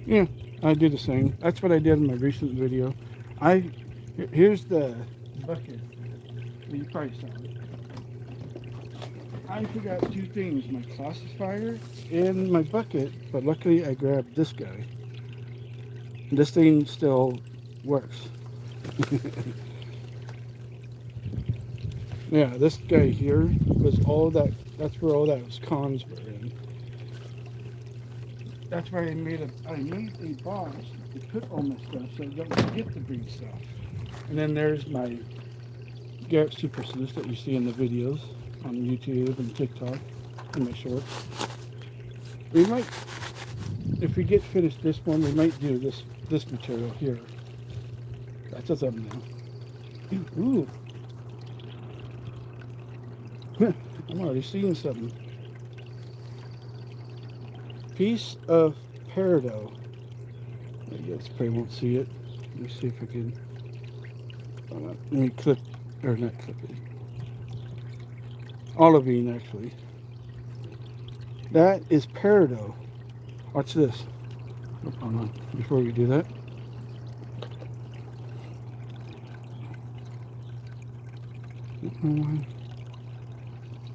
Yeah, I do the same. That's what I did in my recent video. Here's the bucket. You probably saw it. I forgot two things, my classifier and my bucket, but luckily I grabbed this guy. This thing still works. Yeah, this guy here was all that, that's where all those cons were in. That's why I made a box to put all my stuff so I don't forget the green stuff. And then there's my Garrett Super Sluice that you see in the videos on YouTube and TikTok and my shorts. We might, if we get finished this one, we might do this material here. That's a thumbnail. Ooh. I'm already seeing something. Piece of peridot. I guess probably won't see it. Let me see if I can. Let me clip, or not clip it. Olivine, actually. That is peridot. Watch this. Hold on. Before we do that.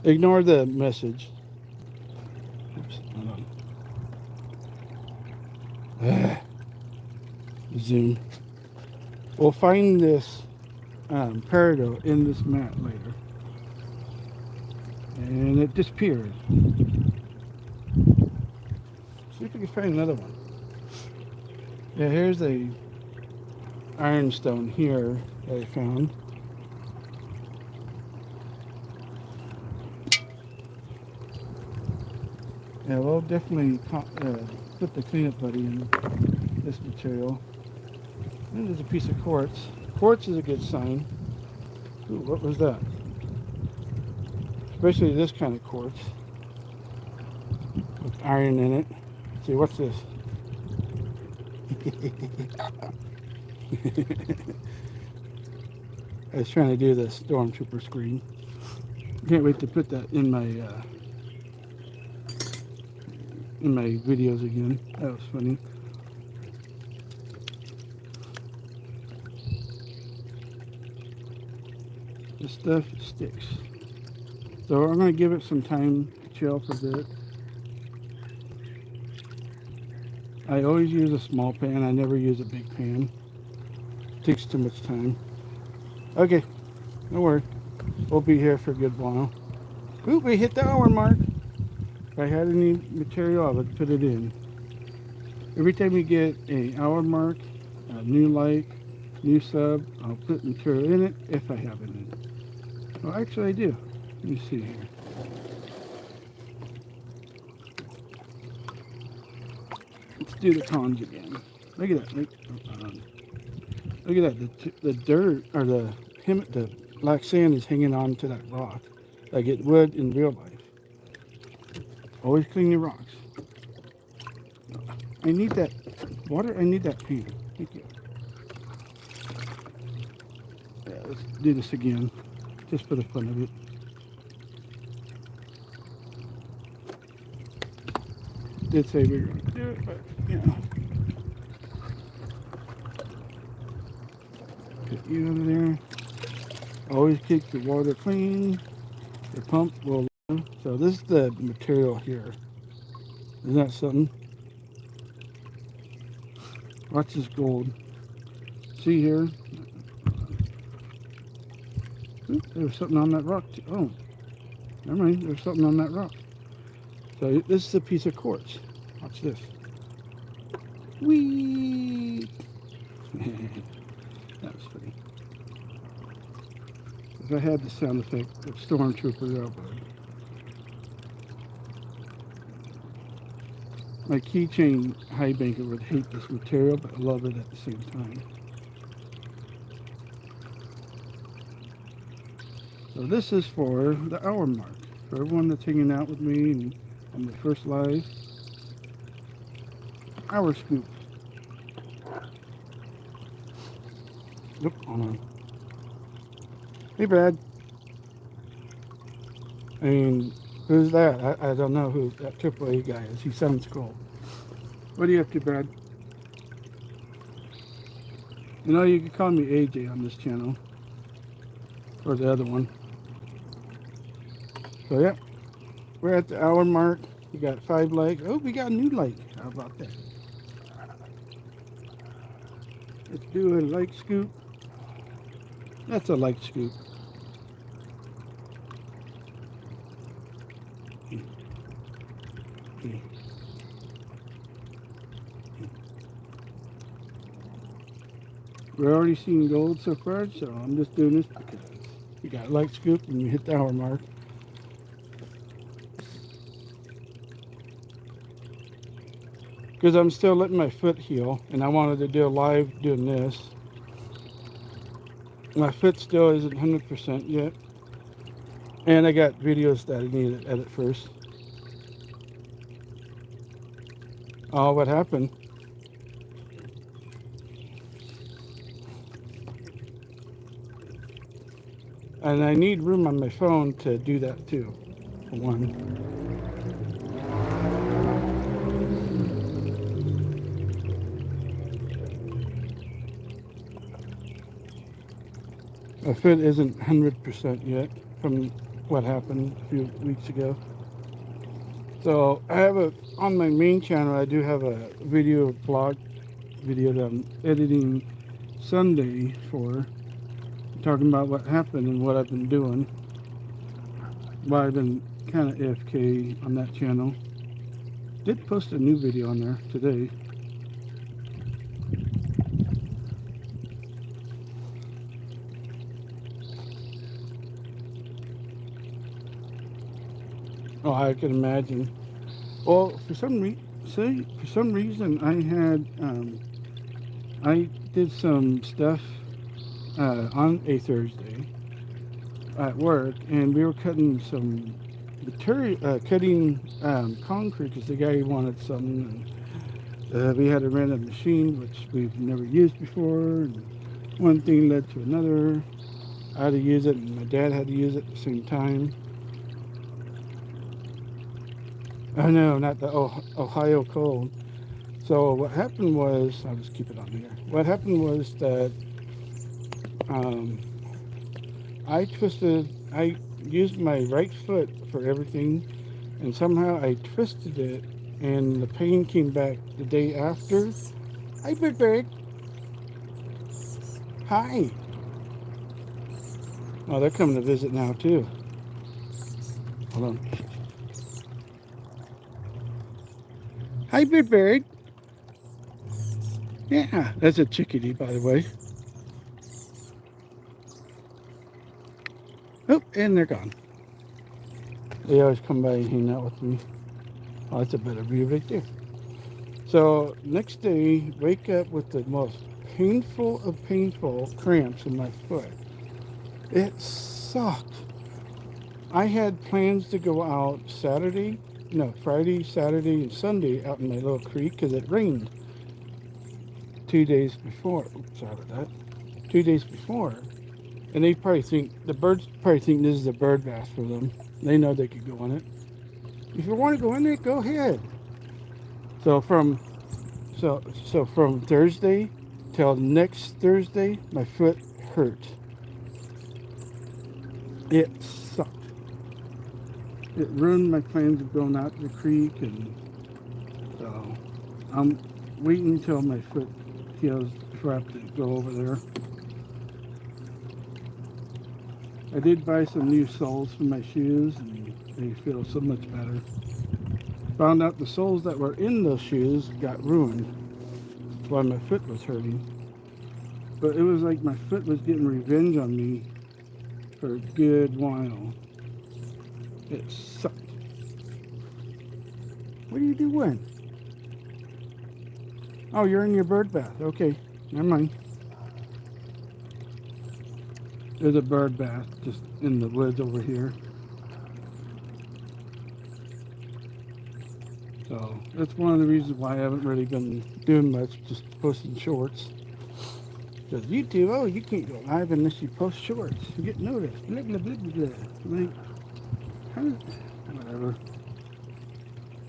Ignore the message. Oops, hold on. Zoom. We'll find this peridot in this mat later. And it disappeared. See if we can find another one. Yeah, here's a ironstone here that I found. Yeah, we'll definitely put the cleanup buddy in this material. And there's a piece of quartz. Quartz is a good sign. Ooh, what was that? Especially this kind of quartz with iron in it. See, what's this? I was trying to do the stormtrooper screen. Can't wait to put that in my videos again. That was funny. This stuff sticks. So I'm going to give it some time to chill for a bit. I always use a small pan. I never use a big pan. It takes too much time. Okay, don't worry. We'll be here for a good while. Ooh, we hit the hour mark. If I had any material, I would put it in. Every time we get an hour mark, a new like, new sub, I'll put material in it if I have it in it. Well, actually I do. Let me see here. Let's do the cons again. Look at that. Look at that. The dirt or the black sand is hanging on to that rock like it would in real life. Always clean your rocks. I need that water. I need that pan. Thank you. Yeah, let's do this again, just for the fun of it. Did say we were going to do it, but you know. Get you over there. Always keep your water clean. Your pump will. So this is the material here. Isn't that something? Watch this gold. See here? Ooh, there's something on that rock too. Oh, never mind. There's something on that rock. So this is a piece of quartz. Watch this. Whee! That was funny. If I had the sound effect of Stormtrooper Railroad. My keychain high banker would hate this material, but I love it at the same time. So this is for the hour mark. For everyone that's hanging out with me and on the first live. Hour scoop. Yep, hold on. Hey, Brad. I mean, who's that? I don't know who that AAA guy is. He sounds cool. What are you up to, Brad? You know, you can call me AJ on this channel. Or the other one. So, yeah. We're at the hour mark. We got 5 likes. Oh, we got a new like. How about that? Let's do a like scoop. That's a like scoop. We're already seeing gold so far, so I'm just doing this because we got a like scoop and we hit the hour mark. Because I'm still letting my foot heal, and I wanted to do a live doing this. My foot still isn't 100% yet, and I got videos that I need to edit first. Oh, what happened? And I need room on my phone to do that too, for one. My foot isn't 100% yet from what happened a few weeks ago. So I have on my main channel, I do have a blog video that I'm editing Sunday for, talking about what happened and what I've been doing. Why I've been kind of AFK on that channel. Did post a new video on there today. Oh, I can imagine. Well, for some reason, I did some stuff on a Thursday at work, and we were cutting some material, cutting concrete because the guy wanted something, and we had to rent a machine which we've never used before. And one thing led to another. I had to use it, and my dad had to use it at the same time. Oh no, not the Ohio cold. So what happened was, I'll just keep it on here. What happened was that I used my right foot for everything, and somehow I twisted it and the pain came back the day after. Hi, Bird. Hi. Oh, they're coming to visit now too. Hold on. Hi, Bird. Yeah, that's a chickadee, by the way. Oh, and they're gone. They always come by and hang out with me. Oh, that's a better view right there. So next day, wake up with the most painful of painful cramps in my foot. It sucked. I had plans to go out Friday, Saturday, and Sunday out in my little creek because it rained 2 days before. Oops, sorry about that. 2 days before. And the birds probably think this is a bird bath for them. They know they could go in it. If you want to go in there, go ahead. So from from Thursday till next Thursday, my foot hurt. It sucked. It ruined my plans of going out to the creek, and so I'm waiting until my foot heals before I have to go over there. I did buy some new soles for my shoes, and they feel so much better. Found out the soles that were in those shoes got ruined while my foot was hurting. But it was like my foot was getting revenge on me for a good while. It sucked. What are you doing? Oh, you're in your bird bath. Okay, never mind. There's a bird bath just in the woods over here. So that's one of the reasons why I haven't really been doing much, just posting shorts. Because YouTube, oh, you can't go live unless you post shorts. You get noticed. Blah, blah, blah, blah, blah. Like, whatever.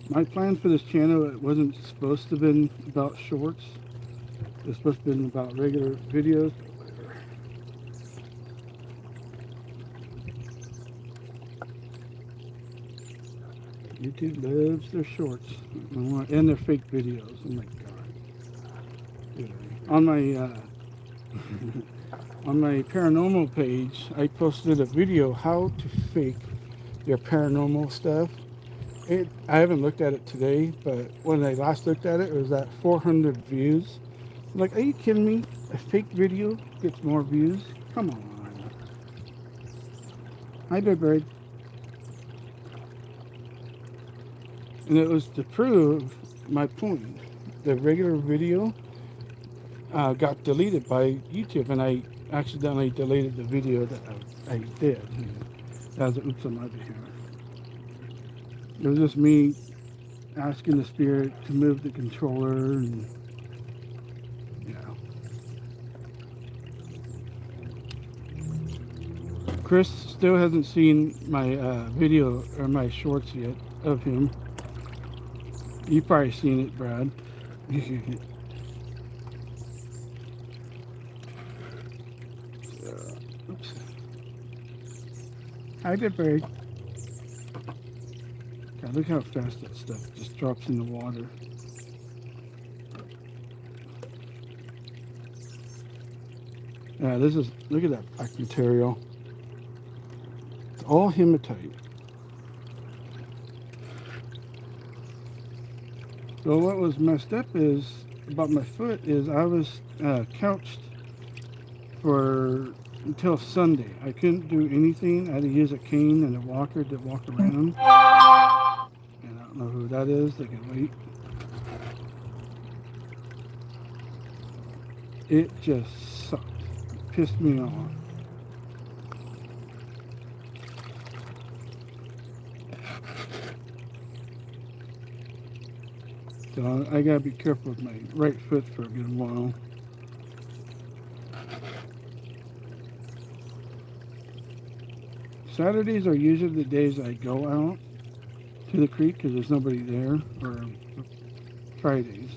My plan for this channel, it wasn't supposed to have been about shorts. It was supposed to have been about regular videos. YouTube loves their shorts and their fake videos. Oh my god! On my on my paranormal page, I posted a video how to fake your paranormal stuff. I haven't looked at it today, but when I last looked at it, it was at 400 views. I'm like, are you kidding me? A fake video gets more views? Come on. Hi, Bird. And it was to prove my point. The regular video got deleted by YouTube, and I accidentally deleted the video that I did. That was an oops on my behalf. It was just me asking the spirit to move the controller, and Chris still hasn't seen my video or my shorts yet of him. You've probably seen it, Brad. Oops. Hi, good bird. God, look how fast that stuff just drops in the water. Yeah, look at that black material. It's all hematite. So what was messed up about my foot is I was couched for until Sunday. I couldn't do anything. I had to use a cane and a walker to walk around. And I don't know who that is. They can wait. It just sucked. It pissed me off. So I gotta be careful with my right foot for a good while. Saturdays are usually the days I go out to the creek because there's nobody there, or Fridays.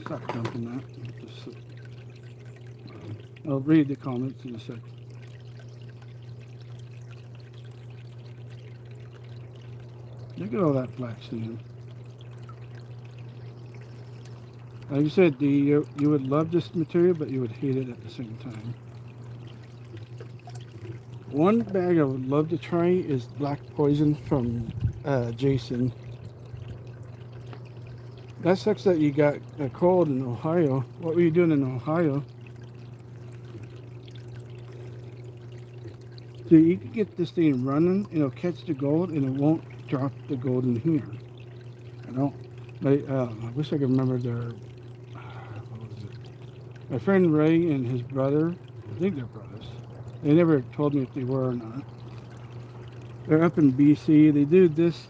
Stop dumping that. I'll read the comments in a second. Look at all that black sand. Like you said, you would love this material, but you would hate it at the same time. One bag I would love to try is black poison from Jason. That sucks that you got a cold in Ohio. What were you doing in Ohio? So you can get this thing running, it'll catch the gold, and it won't drop the gold in here. I don't. I wish I could remember their. What was it? My friend Ray and his brother. I think they're brothers. They never told me if they were or not. They're up in BC. They do this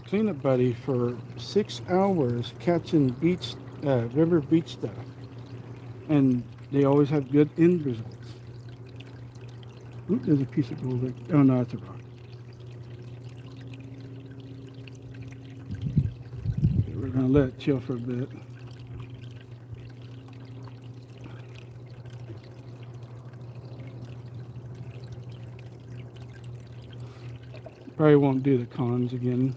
cleanup buddy for 6 hours catching beach, river beach stuff, and they always have good end results. Oop, there's a piece of gold. Oh no, it's a rock. Okay, we're gonna let it chill for a bit. Probably won't do the cons again.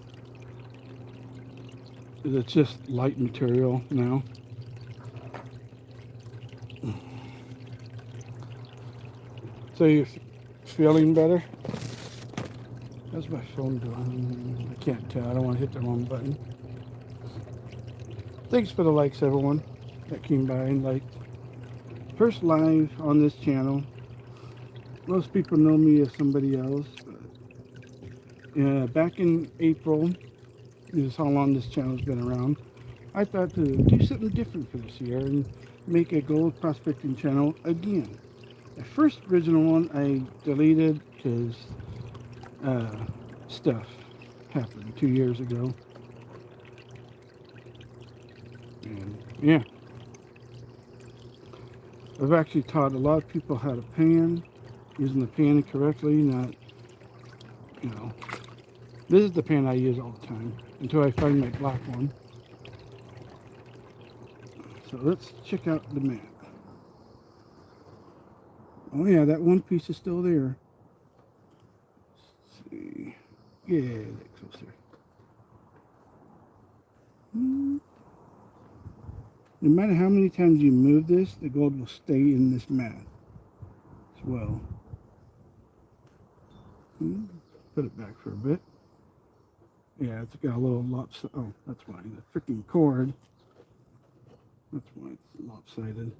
It's just light material now. So you're feeling better? How's my phone doing? I can't tell. I don't want to hit the wrong button. Thanks for the likes, everyone that came by and liked. First live on this channel. Most people know me as somebody else. Back in April, this is how long this channel's been around, I thought to do something different for this year and make a gold prospecting channel again. The first original one I deleted because stuff happened 2 years ago. And yeah, I've actually taught a lot of people how to pan, using the pan correctly, not, you know, this is the pan I use all the time until I find my black one. So let's check out the map. Oh yeah, that one piece is still there. Let's see. Yeah, that closer. No matter how many times you move this, the gold will stay in this mat as well. Put it back for a bit. Yeah, it's got a little lopsided. Oh, that's why. The freaking cord. That's why it's lopsided.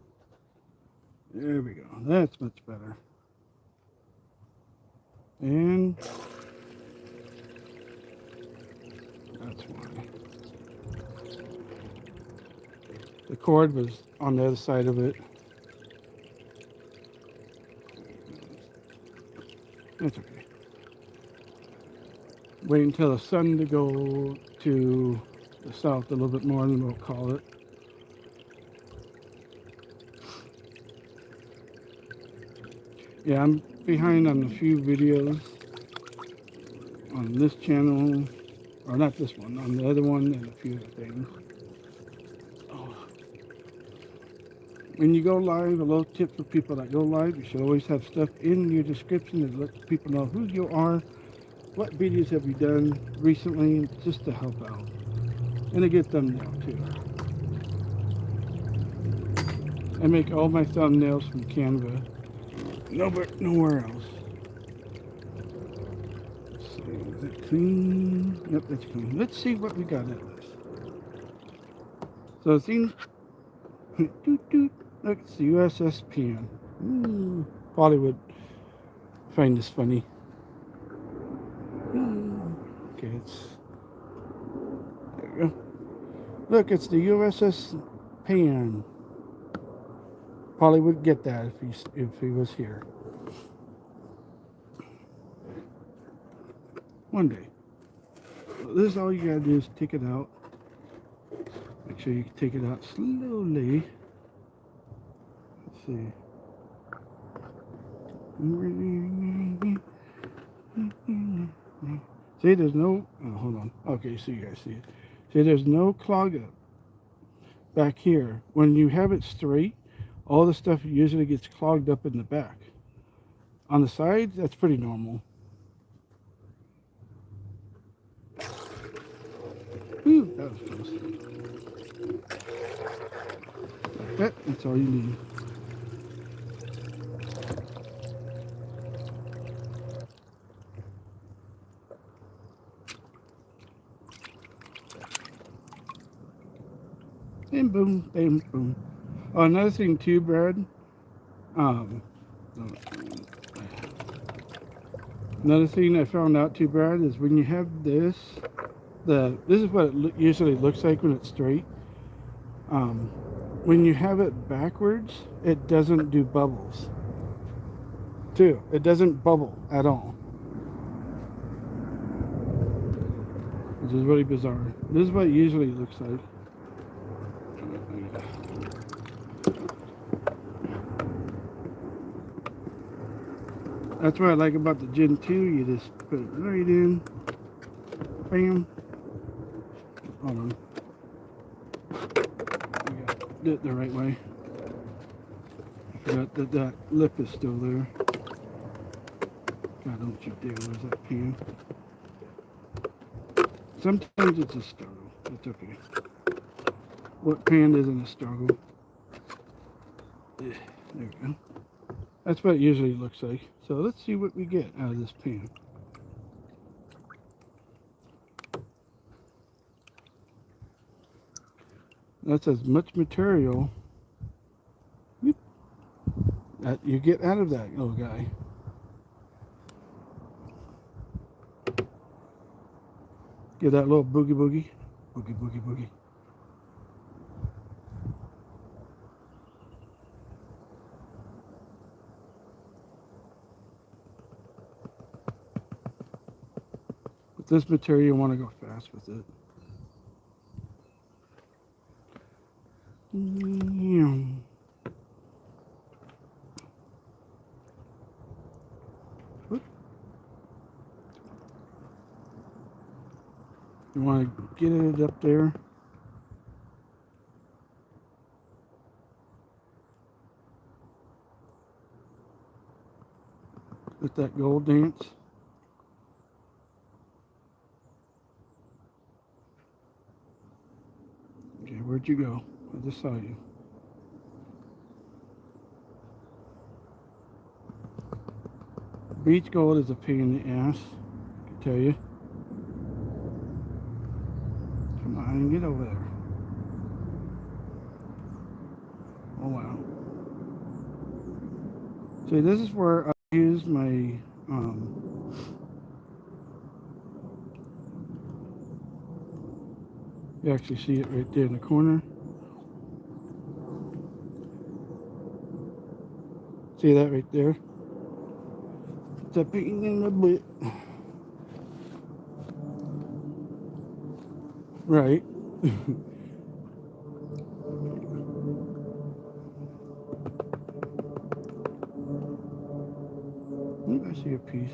There we go. That's much better. And that's why. The cord was on the other side of it. That's okay. Wait until the sun to go to the south a little bit more, and then we'll call it. Yeah, I'm behind on a few videos on this channel, or not this one, on the other one, and a few other things. Oh. When you go live, a little tip for people that go live, you should always have stuff in your description to let people know who you are, what videos have you done recently, just to help out. And a good thumbnail too. I make all my thumbnails from Canva. Nowhere else. So is that clean? Yep, that's clean. Let's see what we got out of this. So it seems look, it's the USS Pan. Polly would find this funny. Okay, there we go. Look, it's the USS Pan. Polly would get that if he was here. One day. So this is all you gotta do is take it out. Make sure you take it out slowly. Let's see. See, there's no. Oh, hold on. Okay, so you guys see it. See, there's no clog up back here. When you have it straight, all the stuff usually gets clogged up in the back. On the sides, that's pretty normal. Ooh, that was close. Like that, that's all you need. And boom, bam, boom. Oh, another thing too, Brad. Um, another thing I found out too, Brad, is when you have this, this is what it usually looks like when it's straight. When you have it backwards, it doesn't do bubbles. Too, it doesn't bubble at all, which is really bizarre. This is what it usually looks like. That's what I like about the Gen 2. You just put it right in. Bam. Hold on. I got it the right way. I forgot that that lip is still there. God, don't you dare lose that pan. Sometimes it's a struggle. It's okay. What pan isn't a struggle? There we go. That's what it usually looks like. So let's see what we get out of this pan. That's as much material that you get out of that little guy. Get that little boogie boogie. Boogie boogie boogie. With this material, you want to go fast with it. You want to get it up there. With that gold dance. Okay, where'd you go? I just saw you. Beach gold is a pain in the ass, I can tell you. Come on, get over there. Oh wow. See, this is where I use my you actually see it right there in the corner. See that right there? It's a pain in the butt. Right. I see a piece.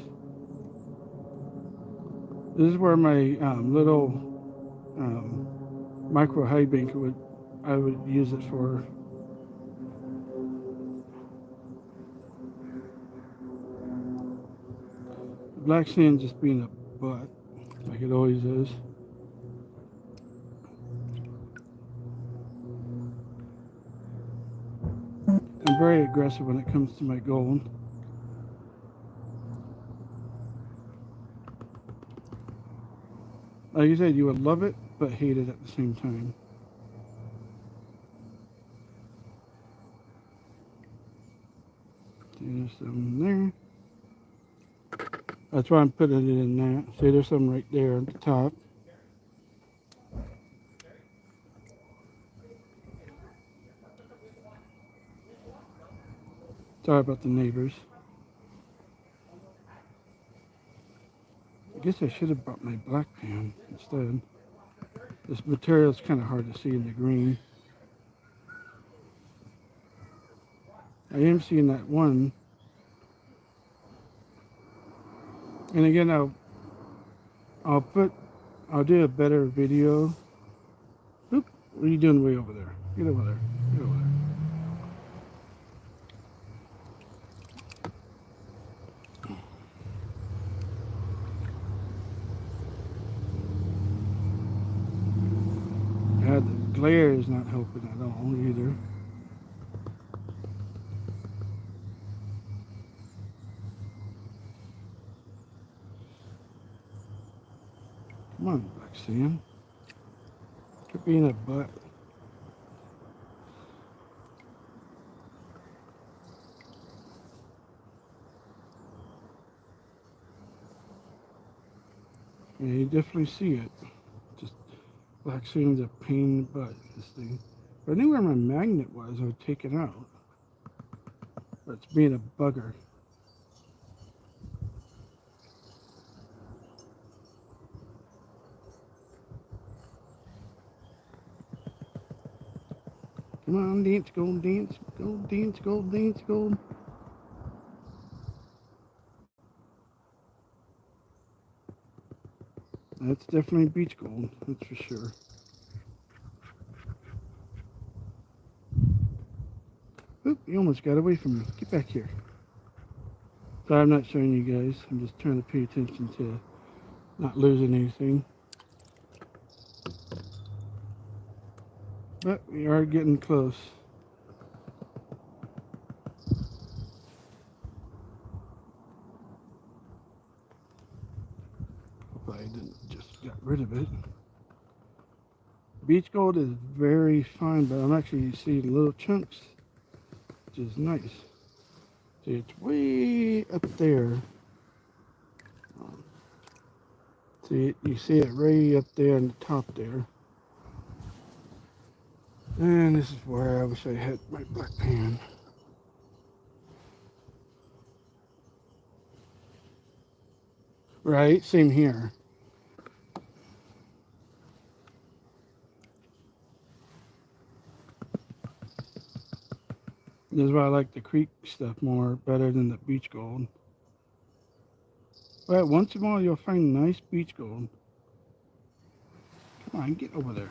This is where my little micro high bank I would use it for. Black sand just being a butt, like it always is. I'm very aggressive when it comes to my gold. Like you said, you would love it, but hate it at the same time. There's some there. That's why I'm putting it in that. See, there's some right there at the top. Sorry about the neighbors. I guess I should have brought my black pan instead. This material is kind of hard to see in the green. I am seeing that one. And again, I'll do a better video. Oop, what are you doing way over there? Get over there. Get over there. glare is not helping at all either. Come on, black sand. Quit being a butt. Yeah, you definitely see it. Just black sand's a pain in the butt, this thing. If I knew where my magnet was, I would take it out. But it's being a bugger. Come on, dance, gold, dance, gold, dance, gold, dance, gold. That's definitely beach gold, that's for sure. Oop, you almost got away from me. Get back here. Sorry, I'm not showing you guys. I'm just trying to pay attention to not losing anything. But we are getting close. Hope I didn't just got rid of it. Beach gold is very fine, but I'm actually seeing little chunks, which is nice. See, it's way up there. See, you see it right up there on the top there. And this is where I wish I had my black pan. Right, same here. That's why I like the creek stuff more, better than the beach gold. But once in a while you'll find nice beach gold. Come on, get over there.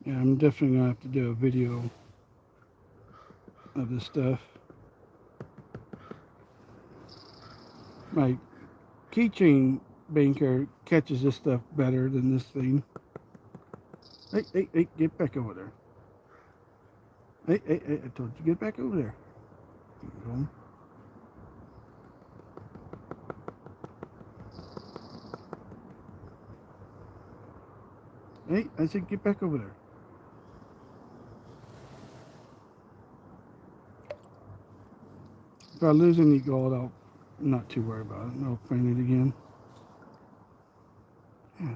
Yeah, I'm definitely gonna have to do a video of this stuff. My keychain banker catches this stuff better than this thing. Hey, hey, hey, get back over there. Hey, hey, hey, I told you, get back over there. Hey, I said get back over there. If I lose any gold, I'm not too worried about it. I'll find it again. Yeah.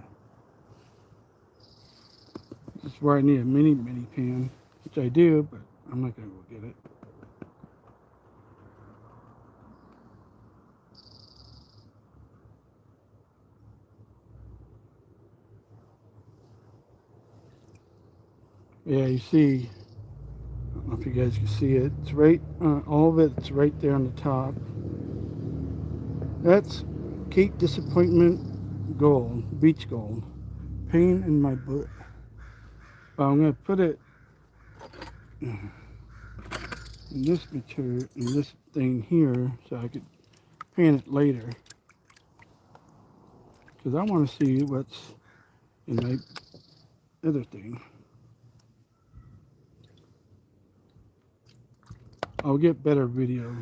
This is where I need a mini pan, which I do, but I'm not going to go get it. Yeah, you see, I don't know if you guys can see it. It's right, all of it's right there on the top. That's Cape Disappointment gold, beach gold. Pain in my butt. But I'm going to put it in this material, in this thing here, so I could pan it later. Because I want to see what's in my other thing. I'll get better video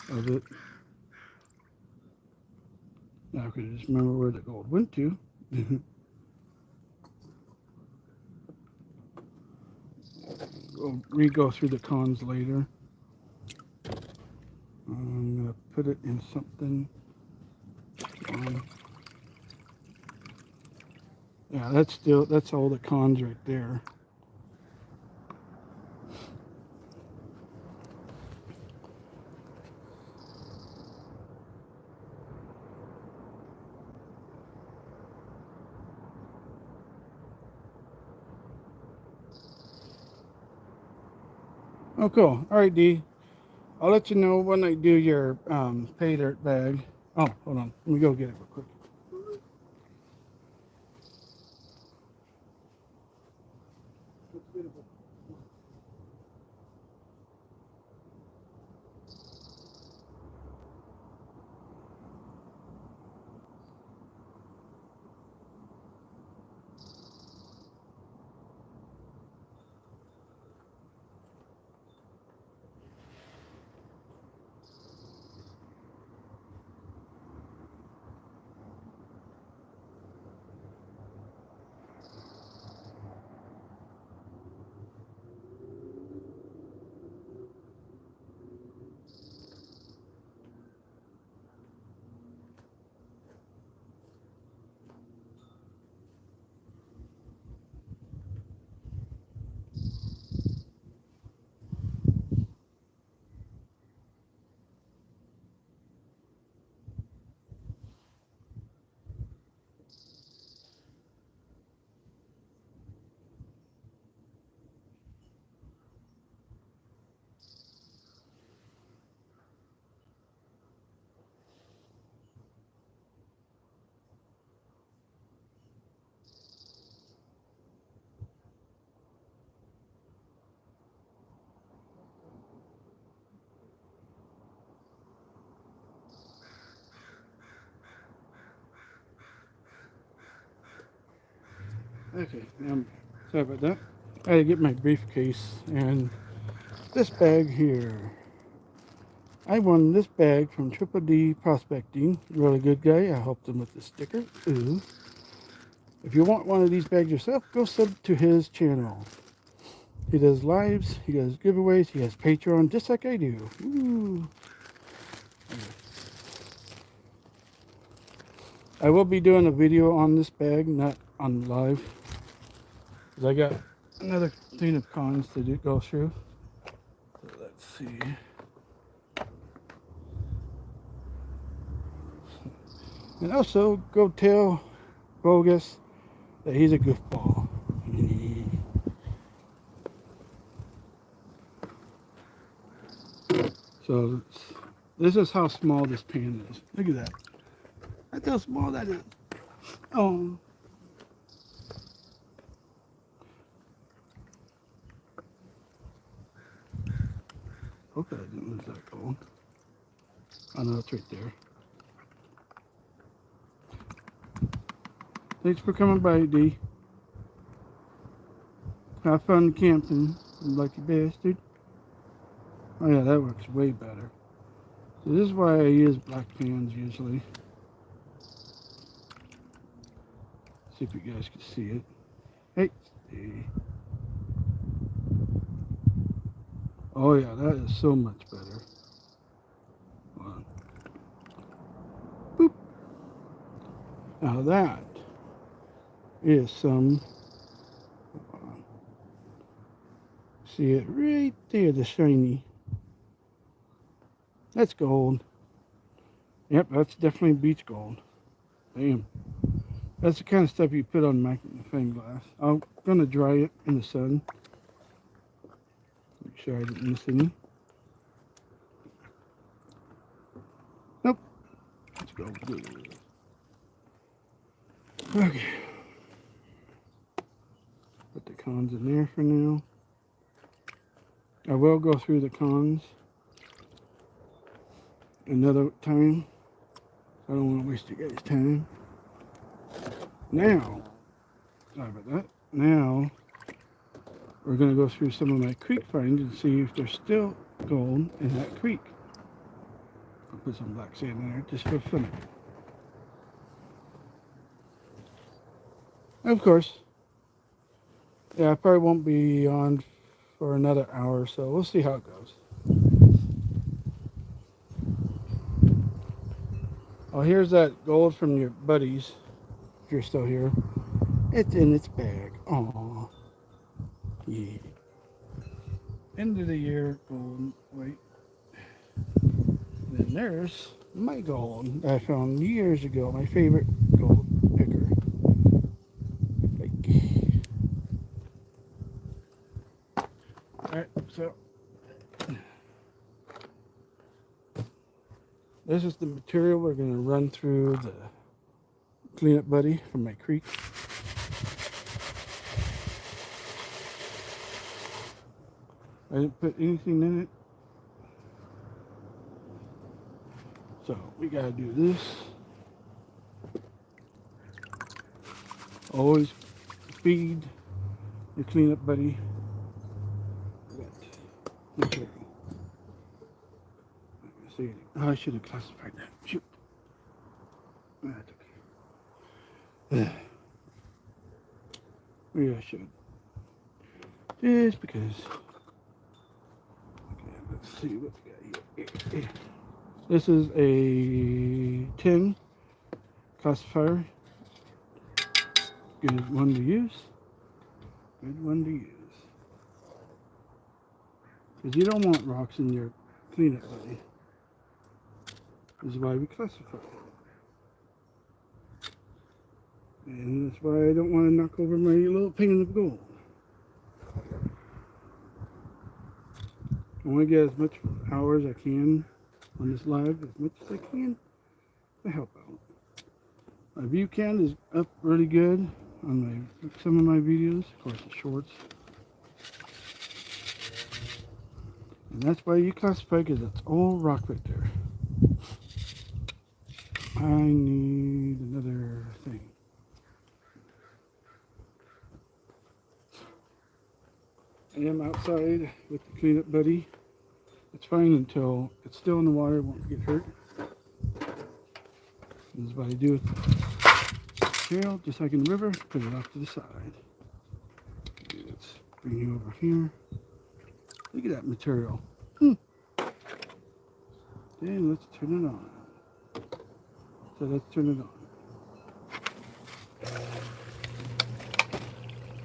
of it. Now I could just remember where the gold went to. We'll re-go through the cons later. I'm going to put it in something. Yeah, that's all the cons right there. Oh, cool. All right, D. I'll let you know when I do your pay dirt bag. Oh, hold on. Let me go get it real quick. Okay, sorry about that. I had to get my briefcase and this bag here. I won this bag from Triple D Prospecting. Really good guy. I helped him with the sticker. Ooh. If you want one of these bags yourself, go sub to his channel. He does lives, he does giveaways, he has Patreon, just like I do. Ooh. I will be doing a video on this bag, not on live, because I got another thing of cons to go through. So let's see. And also, go tell Bogus that he's a goofball. So this is how small this pan is. Look at that. That's how small that is. Oh. Hope I didn't lose that gold. Oh no, it's right there. Thanks for coming by, D. Have fun camping, you lucky bastard. Oh yeah, that works way better. So this is why I use black pans usually. See if you guys can see it. Hey, Steve. Oh yeah, that is so much better. Hold on. Boop. Now that is some. Hold on. See it right there, the shiny. That's gold. Yep, that's definitely beach gold. Damn. That's the kind of stuff you put on magnifying glass. I'm gonna dry it in the sun. Make sure I didn't miss any. Nope. Let's go. Okay. Put the cons in there for now. I will go through the cons another time. I don't want to waste you guys' time. Now, sorry about that. Now, we're going to go through some of my creek finds and see if there's still gold in that creek. I'll put some black sand in there just for fun. Of course, yeah, I probably won't be on for another hour or so. We'll see how it goes. Oh, here's that gold from your buddies, if you're still here. It's in its bag. Aww. Yeah. End of the year gold. Wait. And then there's my gold I found years ago. My favorite gold picker. Alright, so this is the material we're going to run through the cleanup buddy from my creek. I didn't put anything in it. So we got to do this. Always feed your cleanup buddy wet material. See, I should have classified that. Shoot. That's okay. Maybe I should. Just because. Okay, let's see what we got here. This is a tin classifier. Good one to use. Good one to use. Because you don't want rocks in your cleanup buddy. This is why we classify it. And that's why I don't want to knock over my little pan of gold. I want to get as much hours I can on this live, as much as I can to help out. My view count is up really good on some of my videos, of course the shorts. And that's why you classify, because it's all rock right there. I need another thing. I am outside with the cleanup buddy. It's fine until it's still in the water, it won't get hurt. This is what I do with the tail, just like in the river, put it off to the side. Okay, let's bring you over here. Look at that material. Then let's turn it on. So let's turn it on.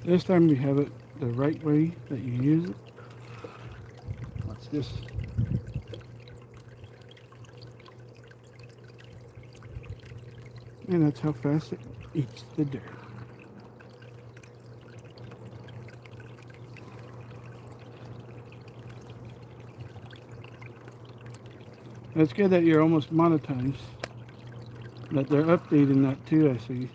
This time you have it the right way that you use it. Watch this. And that's how fast it eats the dirt. It's good that you're almost monetized. That they're updating that too, I see.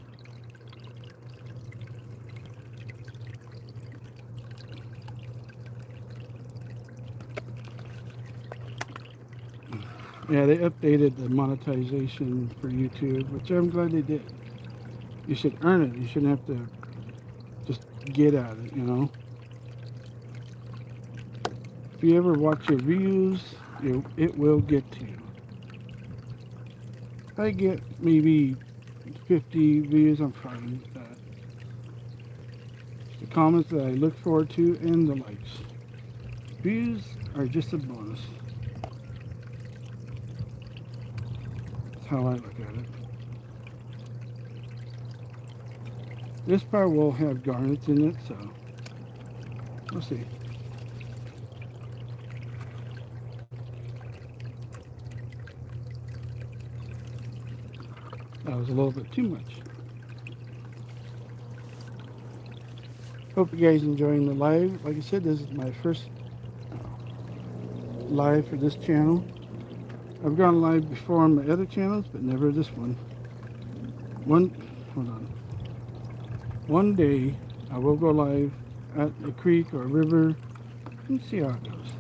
Yeah, they updated the monetization for YouTube, which I'm glad they did. You should earn it. You shouldn't have to just get at it, you know. If you ever watch your views, it will get to you. If I get maybe 50 views, I'm fine with that. The comments that I look forward to and the likes. Views are just a bonus. That's how I look at it. This part will have garnets in it, so we'll see. That was a little bit too much. Hope you guys enjoying the live. Like I said, this is my first live for this channel. I've gone live before on my other channels, but never this one. Hold on. One day I will go live at a creek or a river and see how it goes.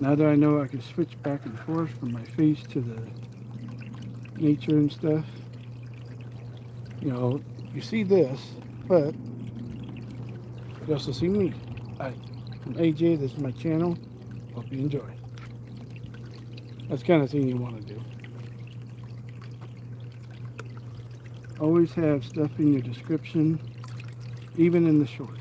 Now that I know I can switch back and forth from my face to the nature and stuff, you know, you see this, but you also see me. I'm AJ, this is my channel. Hope you enjoy. That's the kind of thing you want to do. Always have stuff in your description, even in the shorts.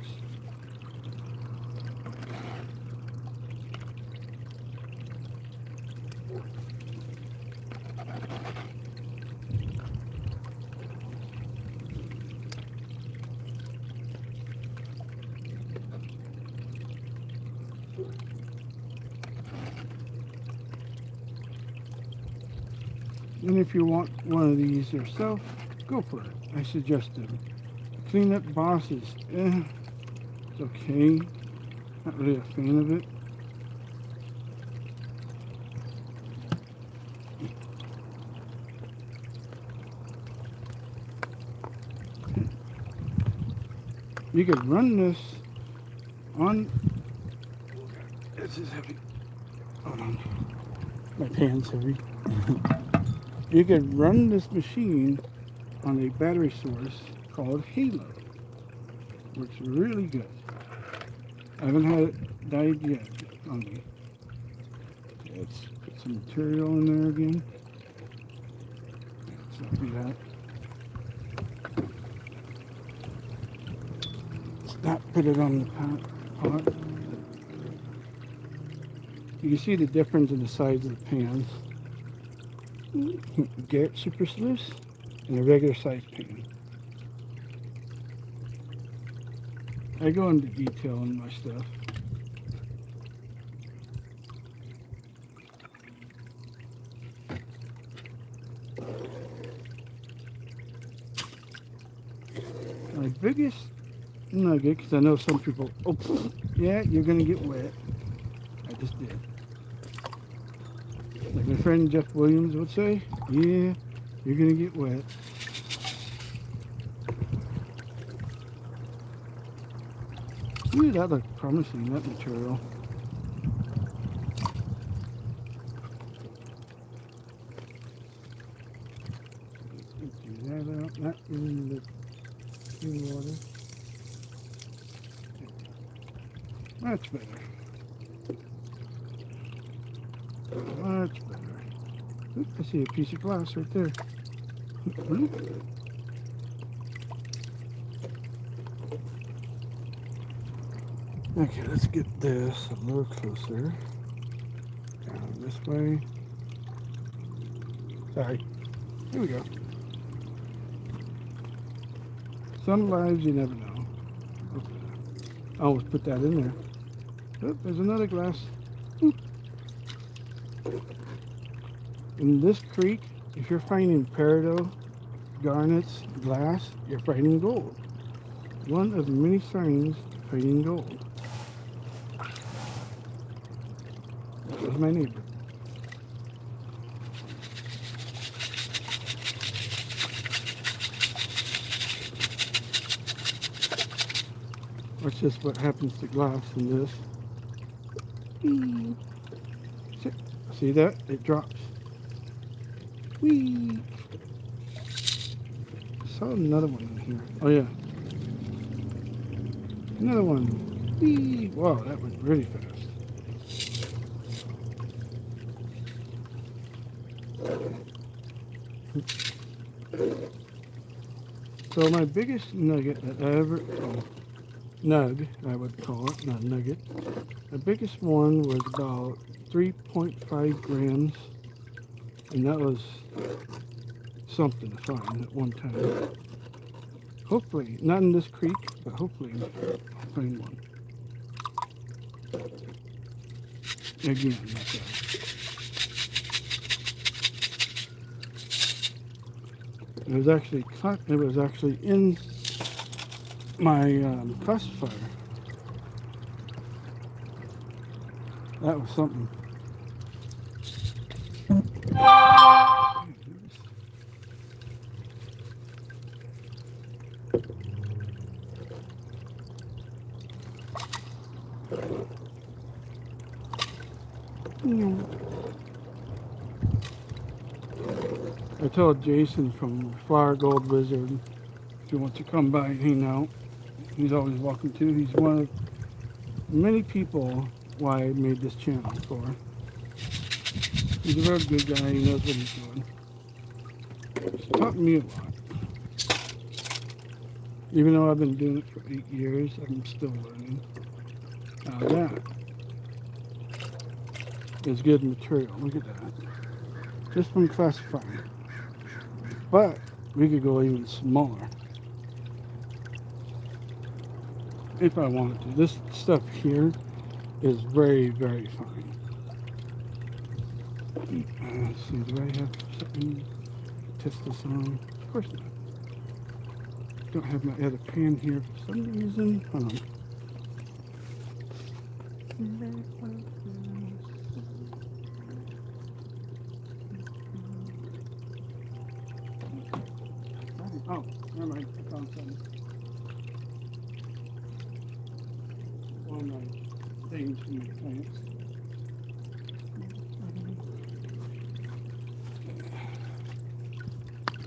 And if you want one of these yourself, go for it. I suggest them. Cleanup bosses, it's okay. Not really a fan of it. You could run this on. This is heavy. Hold on. My pan's heavy. You could run this machine on a battery source called Halo. Works really good. I haven't had it died yet on me. Let's put some material in there again. Let's not do that. Let's not put it on the pot. You can see the difference in the size of the pans. Get super sluice and a regular size pan. I go into detail on my stuff. My biggest nugget, because I know some people, oh, yeah, you're going to get wet. I just did. Like my friend Jeff Williams would say, yeah, you're going to get wet. Ooh, that looks promising, that material. Let's empty that out, not in the water. Much better. Much better. Oop, I see a piece of glass right there. Okay, let's get this a little closer. Down this way. Sorry. Here we go. Some lives you never know. I always put that in there. Oh, there's another glass. In this creek, if you're finding peridot, garnets, glass, you're finding gold. One of the many signs of finding gold. That was my neighbor. Watch just what happens to glass in this. See that? It drops. Whee! Saw another one in here. Oh yeah. Another one. Whee! Wow, that went really fast. So my biggest nugget that I ever, nug, I would call it, not nugget. The biggest one was about 3.5 grams, and that was something to find at one time. Hopefully, not in this creek, but hopefully I'll find one. Again, like that. It was actually cut. It was actually in my classifier. That was something. I told Jason from Flower Gold Wizard if he wants to come by and hang out, he's always welcome to. He's one of many people why I made this channel for. He's a very good guy. He knows what he's doing. He's taught me a lot. Even though I've been doing it for 8 years, I'm still learning. Now that is good material. Look at that. Just from classifying. But we could go even smaller if I wanted to. This stuff here is very, very fine. Let's see, do I have something to test this on? Of course not. Don't have my other pan here for some reason. Hold on. Oh, never mind. I found something. One of my things from my plants.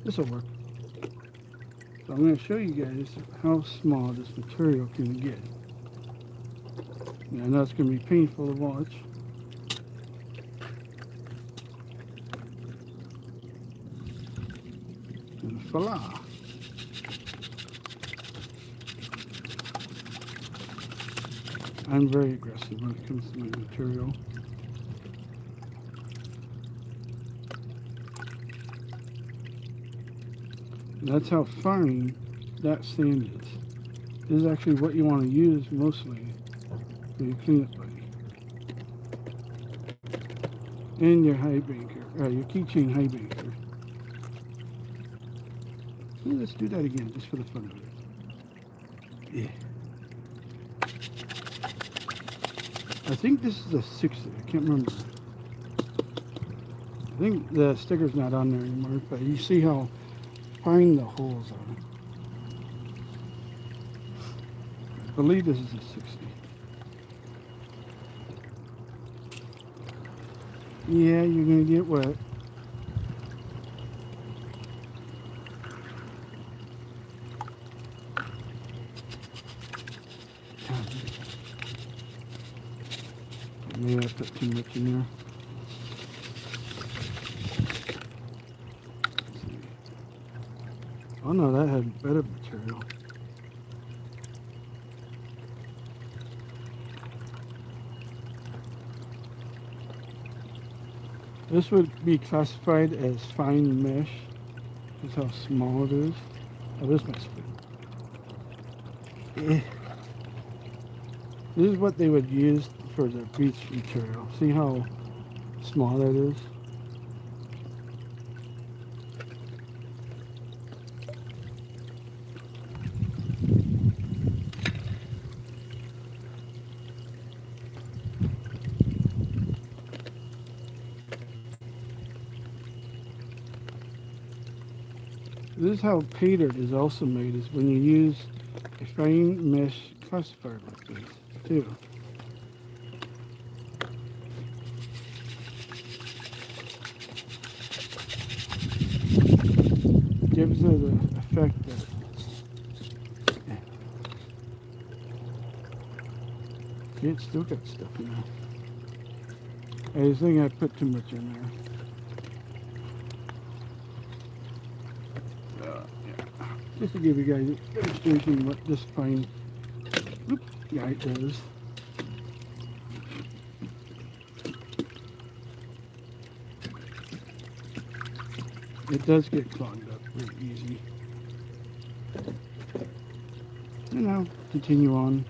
This will work. So I'm going to show you guys how small this material can get. Yeah, I know it's going to be painful to watch. And voila! I'm very aggressive when it comes to my material. That's how fine that sand is. This is actually what you want to use mostly for your cleanup buddy. And your high banker, your keychain high banker. So let's do that again, just for the fun of it. Yeah. I think this is a 60, I can't remember. I think the sticker's not on there anymore, but you see how fine the holes are. I believe this is a 60. Yeah, you're gonna get wet. Maybe I put too much in there. Oh no, that had better material. This would be classified as fine mesh. That's how small it is. Oh, this must be. This is what they would use for the beach material. See how small that is? This is how paydirt is also made, is when you use a fine mesh classifier like this, too. Gives it an effect that it's still got stuff in there. I think I put too much in there. Just to give you guys a demonstration what this fine guy does. It does get clogged up pretty easy. And I'll continue on.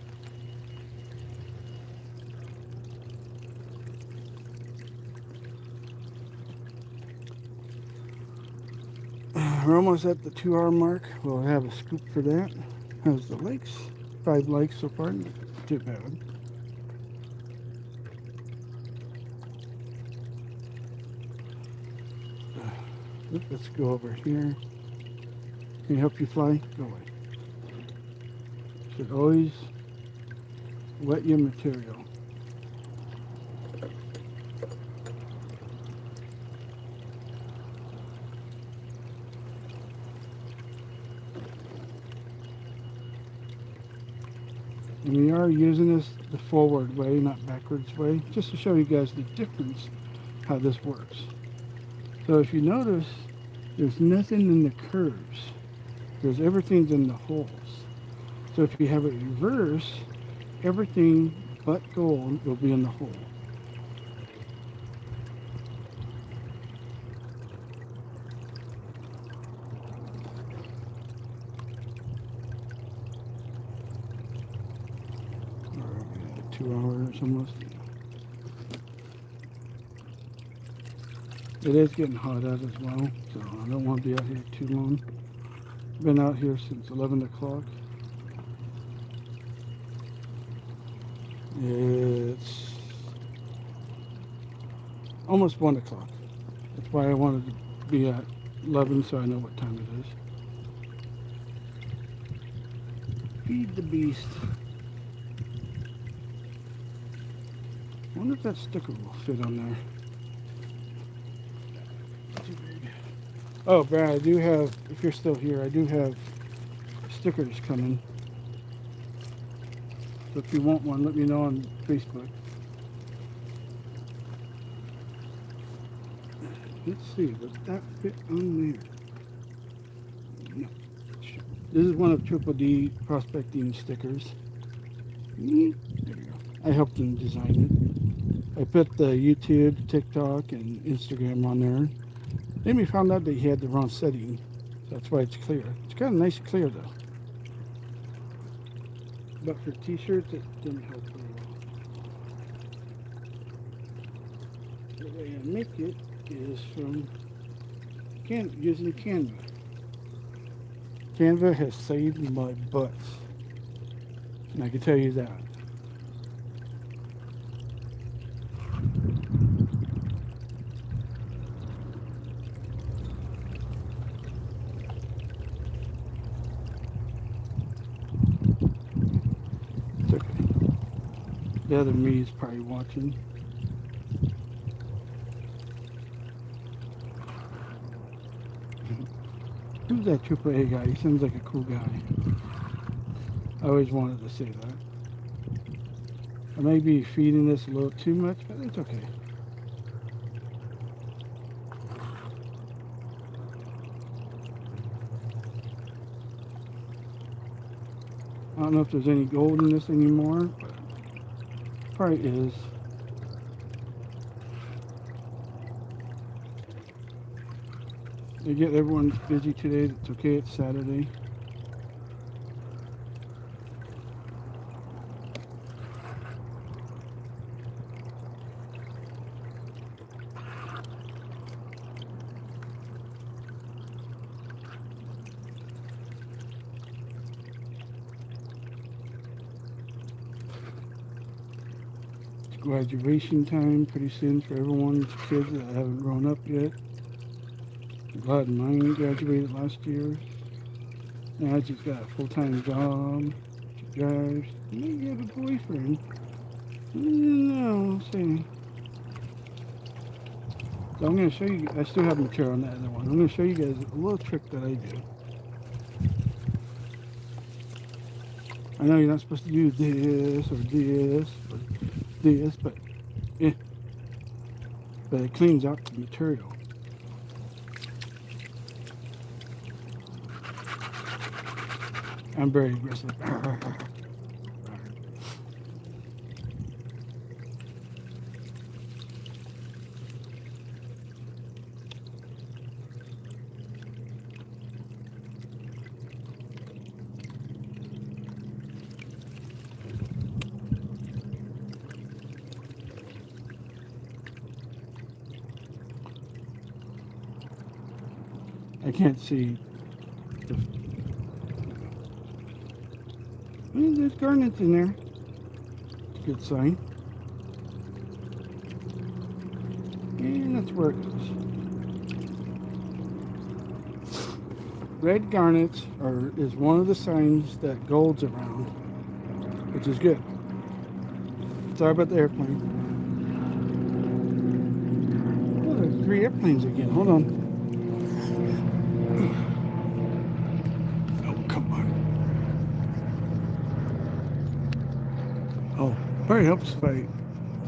We're almost at the 2-hour mark. We'll have a scoop for that. How's the likes? 5 likes so far. Not too bad. Let's go over here. Can you help you fly? Go away. Should always wet your material. And we are using this the forward way, not backwards way, just to show you guys the difference how this works. So if you notice, there's nothing in the curves. There's everything's in the holes. So if you have it reverse, everything but gold will be in the hole. Or 2 hours almost. It is getting hot out as well, so I don't want to be out here too long. Been out here since 11 o'clock. It's almost 1 o'clock. That's why I wanted to be at 11 so I know what time it is. Feed the beast. I wonder if that sticker will fit on there. Oh, Brad, I do have, if you're still here, I do have stickers coming. So if you want one, let me know on Facebook. Let's see, does that fit on there? No. This is one of Triple D prospecting stickers. There you go. I helped him design it. I put the YouTube, TikTok, and Instagram on there. Then we found out that he had the wrong setting. That's why it's clear. It's kind of nice and clear though. But for t-shirts, it didn't help very well. The way I make it is from using Canva. Canva has saved my butts. And I can tell you that. The other me is probably watching. Who's that AAA guy? He seems like a cool guy. I always wanted to say that. I may be feeding this a little too much, but it's okay. I don't know if there's any gold in this anymore, but probably is. They get everyone's busy today. It's okay, it's Saturday. It's graduation time pretty soon for everyone's kids that haven't grown up yet. I'm glad mine graduated last year. Now she's got a full-time job. She drives. Maybe have a boyfriend. No, see. So I'm going to show you. I still have material on that other one. I'm going to show you guys a little trick that I do. I know you're not supposed to do this or this or this, but yeah. But it cleans out the material. I'm very aggressive. I can't see. There's garnets in there. It's a good sign. And that's where it goes. Red garnets is one of the signs that gold's around, which is good. Sorry about the airplane. Oh, there's 3 airplanes again. Hold on. Oh, come on. Oh, probably helps if I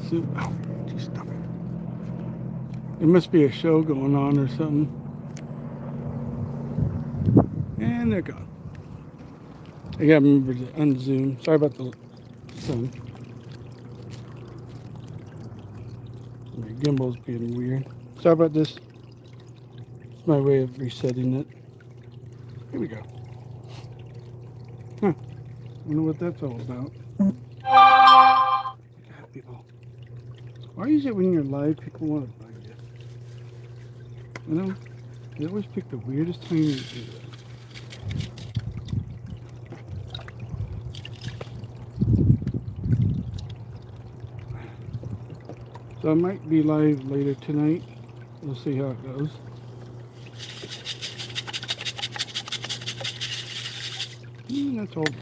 zoom. Oh, just stop it. There must be a show going on or something. And they're gone. I gotta remember to unzoom. Sorry about the sun. My gimbal's being weird. Sorry about this. It's my way of resetting it. Here we go. Huh. I wonder what that's all about. People. Why is it when you're live, people want to bug you? You know, they always pick the weirdest time to do that. So I might be live later tonight. We'll see how it goes. That's all good.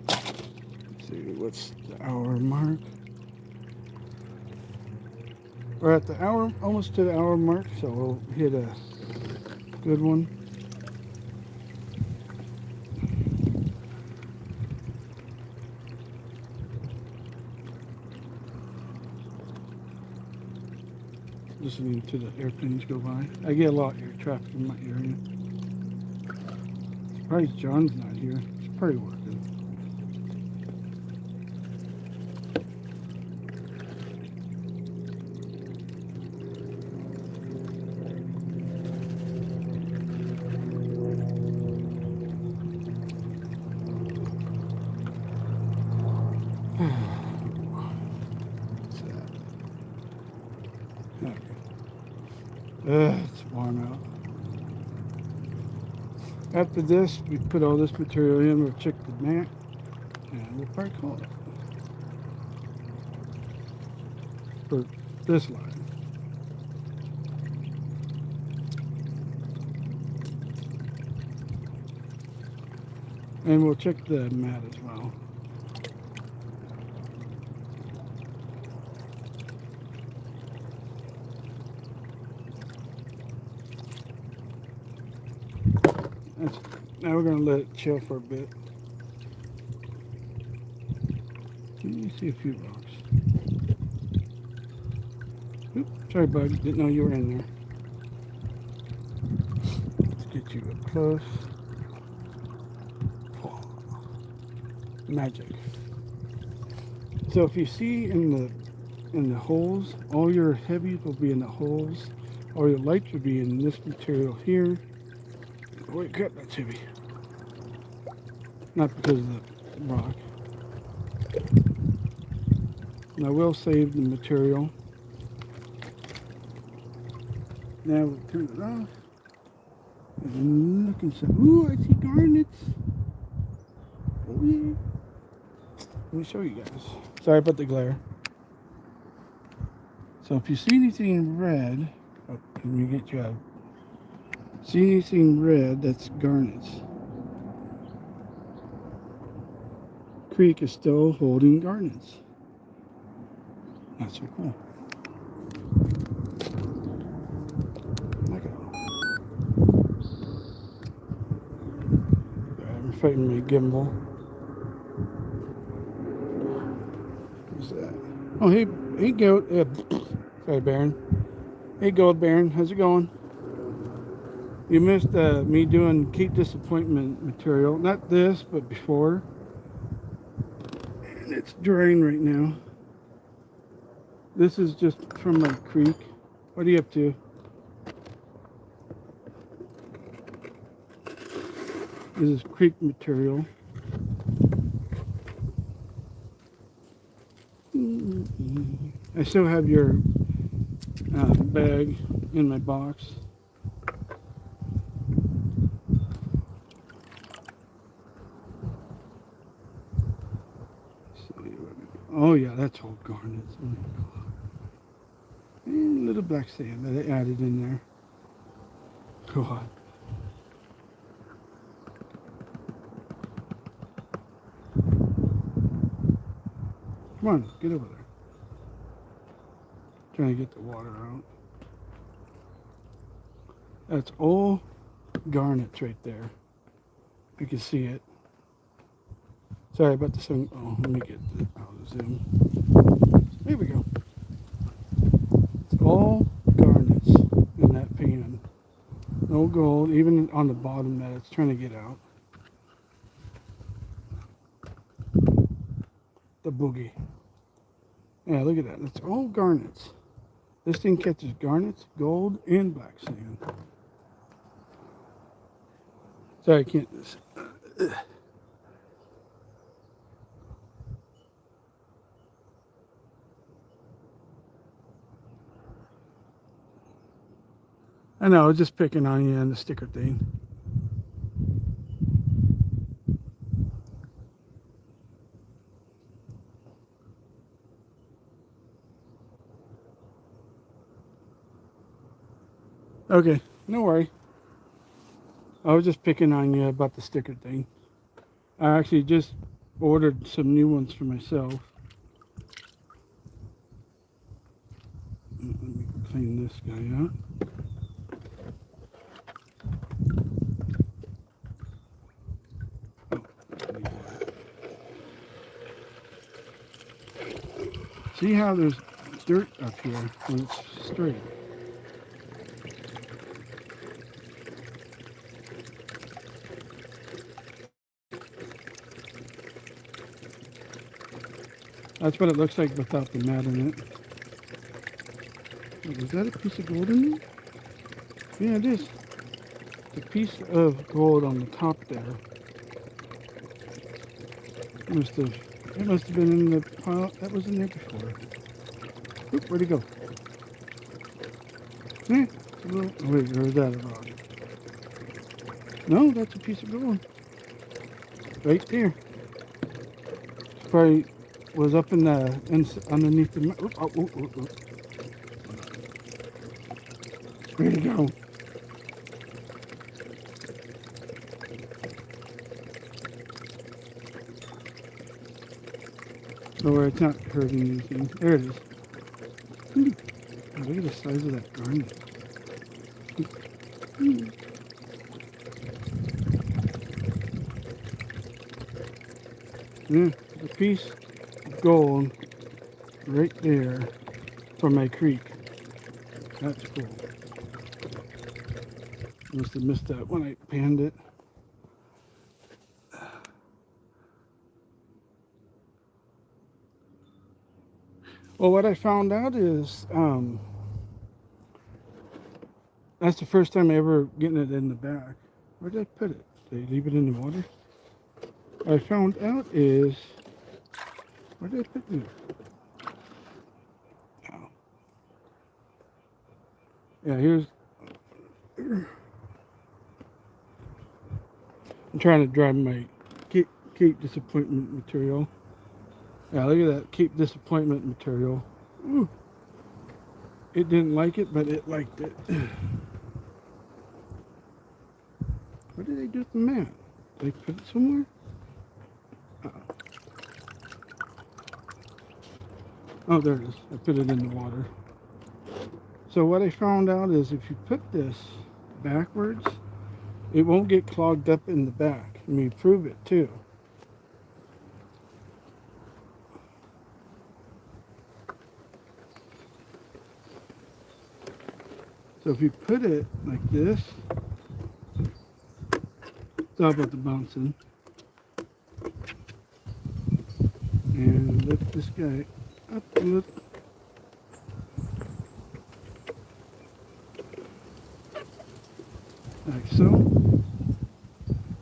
Let's see, what's the hour mark? We're at the hour, almost to the hour mark, so we'll hit a good one. Listening to the airplanes go by. I get a lot of air traffic in my area. Surprised John's not here. He's probably working. It's warm out. After this, we put all this material in, we'll check the mat, and we'll probably call it for this line. And we'll check the mat as well. Now we're going to let it chill for a bit. You see a few rocks. Oop, sorry, bud. Didn't know you were in there. Let's get you up close. Oh, magic. So if you see in the holes, all your heavies will be in the holes. All your lights will be in this material here. Holy crap, that's heavy. Not because of the rock. And I will save the material. Now we'll turn it off. And look inside. Ooh, I see garnets. Oh yeah. Let me show you guys. Sorry about the glare. So if you see anything red, oh, let me get you out. See anything red, that's garnets. Creek is still holding garnets. That's so cool. I'm fighting my gimbal. What's that? Oh, hey, goat. Sorry, Baron. Hey, Gold Baron. How's it going? You missed me doing Keep Disappointment material. Not this, but before. And it's drying right now. This is just from my creek. What are you up to? This is creek material. I still have your bag in my box. Oh yeah, that's all garnets. Oh, and a little black sand that I added in there. God. Come on, get over there. Trying to get the water out. That's all garnets right there. You can see it. Sorry about the sun. Oh, let me get the zoom. There we go. It's all garnets in that pan. No gold, even on the bottom that it's trying to get out. The boogie. Yeah, look at that. It's all garnets. This thing catches garnets, gold, and black sand. Sorry, I can't. I know, I was just picking on you and the sticker thing. Okay, no worry. I was just picking on you about the sticker thing. I actually just ordered some new ones for myself. Let me clean this guy out. See how there's dirt up here when it's straight. That's what it looks like without the mat in it. Is that a piece of gold in there? Yeah, it is. A piece of gold on the top there. It must have been in the pile that was in there before. Oop, where'd it go? Yeah, oh wait, or is that a rock? No, that's a piece of gold. Right there. It probably was up in the underneath the. Where'd it go? So where it's not hurting anything. There it is. Oh, look at the size of that garnet. Yeah, a piece of gold right there from my creek. That's cool. Must have missed that when I panned it. Well, what I found out is that's the first time I ever getting it in the back. Where did I put it? Did I leave it in the water? What I found out is, where did I put it? Oh. Yeah, here's, I'm trying to dry my Cape Disappointment material. Yeah, look at that Cape Disappointment material. Ooh. It didn't like it, but it liked it. What did I do with the mat? Did I put it somewhere? Oh, there it is. I put it in the water. So what I found out is if you put this backwards, it won't get clogged up in the back. Let me prove it too. So if you put it like this, it's all about the bouncing. And lift this guy up a little. Like so.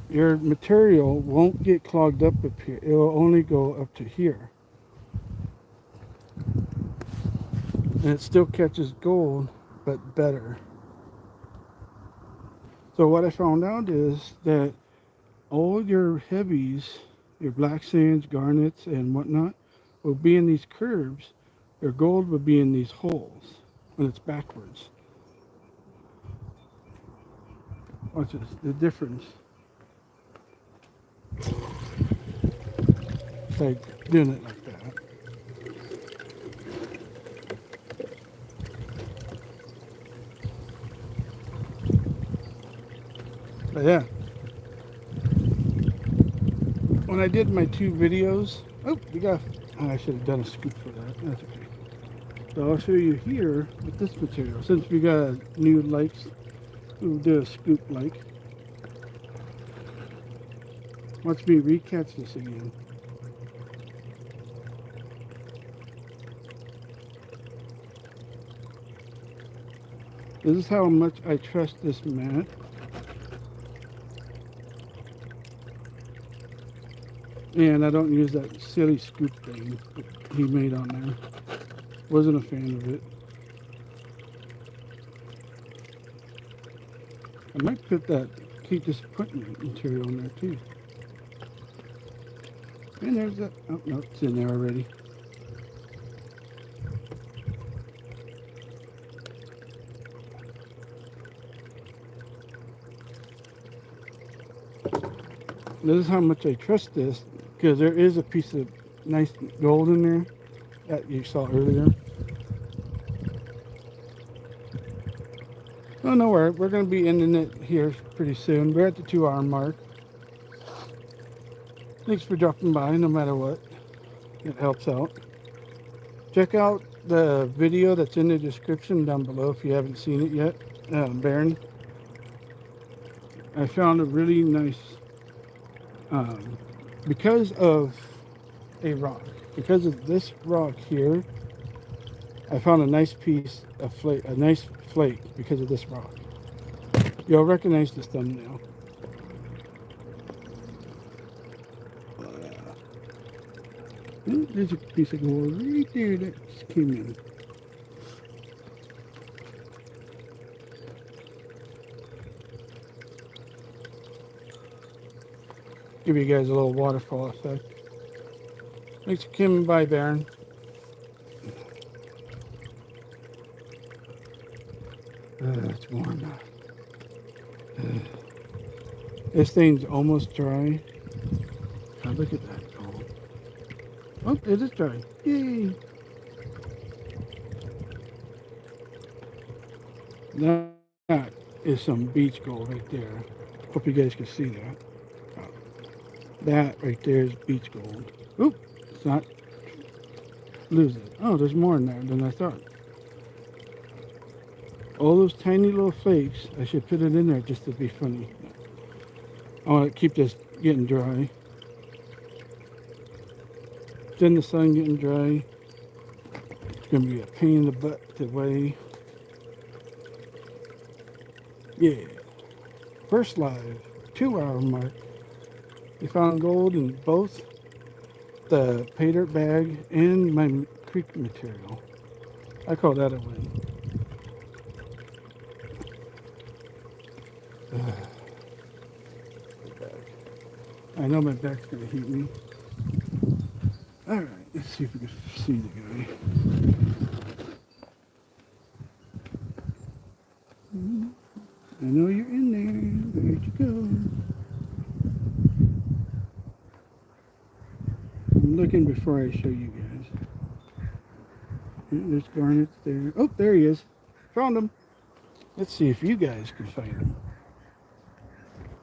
Your material won't get clogged up here. It will only go up to here. And it still catches gold, but better. So what I found out is that all your heavies, your black sands, garnets, and whatnot, will be in these curves. Your gold will be in these holes when it's backwards. Watch this, the difference. It's like doing it like that. But yeah, when I did my 2 videos, I should have done a scoop for that. That's okay. So I'll show you here with this material. Since we got a new likes, we'll do a scoop like. Watch me recatch this again. This is how much I trust this mat. And I don't use that silly scoop thing that he made on there. Wasn't a fan of it. I might put that Cape Disappointment material in there too. And there's that. Oh no, it's in there already. This is how much I trust this, because there is a piece of nice gold in there that you saw earlier. Oh, no worry, we're going to be ending it here pretty soon. We're at the 2-hour mark. Thanks for dropping by, no matter what. It helps out. Check out the video that's in the description down below if you haven't seen it yet. Baron. I found a really nice, because of a rock. Because of this rock here, I found a nice piece of flake, a nice flake because of this rock. You'll recognize this thumbnail. There's a piece of gold right there that just came in. Give you guys a little waterfall effect. Thanks for coming by, Baron. It's warm now. This thing's almost dry. Oh, look at that gold. Oh, it is dry. Yay! That is some beach gold right there. Hope you guys can see that. That right there is beach gold. Oop, it's not lose it. Oh, there's more in there than I thought. All those tiny little flakes, I should put it in there just to be funny. I want to keep this getting dry. Then the sun getting dry. It's going to be a pain in the butt to weigh. Yeah. First live, 2-hour mark. We found gold in both the paydirt bag and my creek material. I call that a win. I know my back's going to heat me. Alright, let's see if we can see the guy. I know you're in there. There you go. I'm looking before I show you guys. There's garnets there. Oh, there he is. Found him. Let's see if you guys can find him.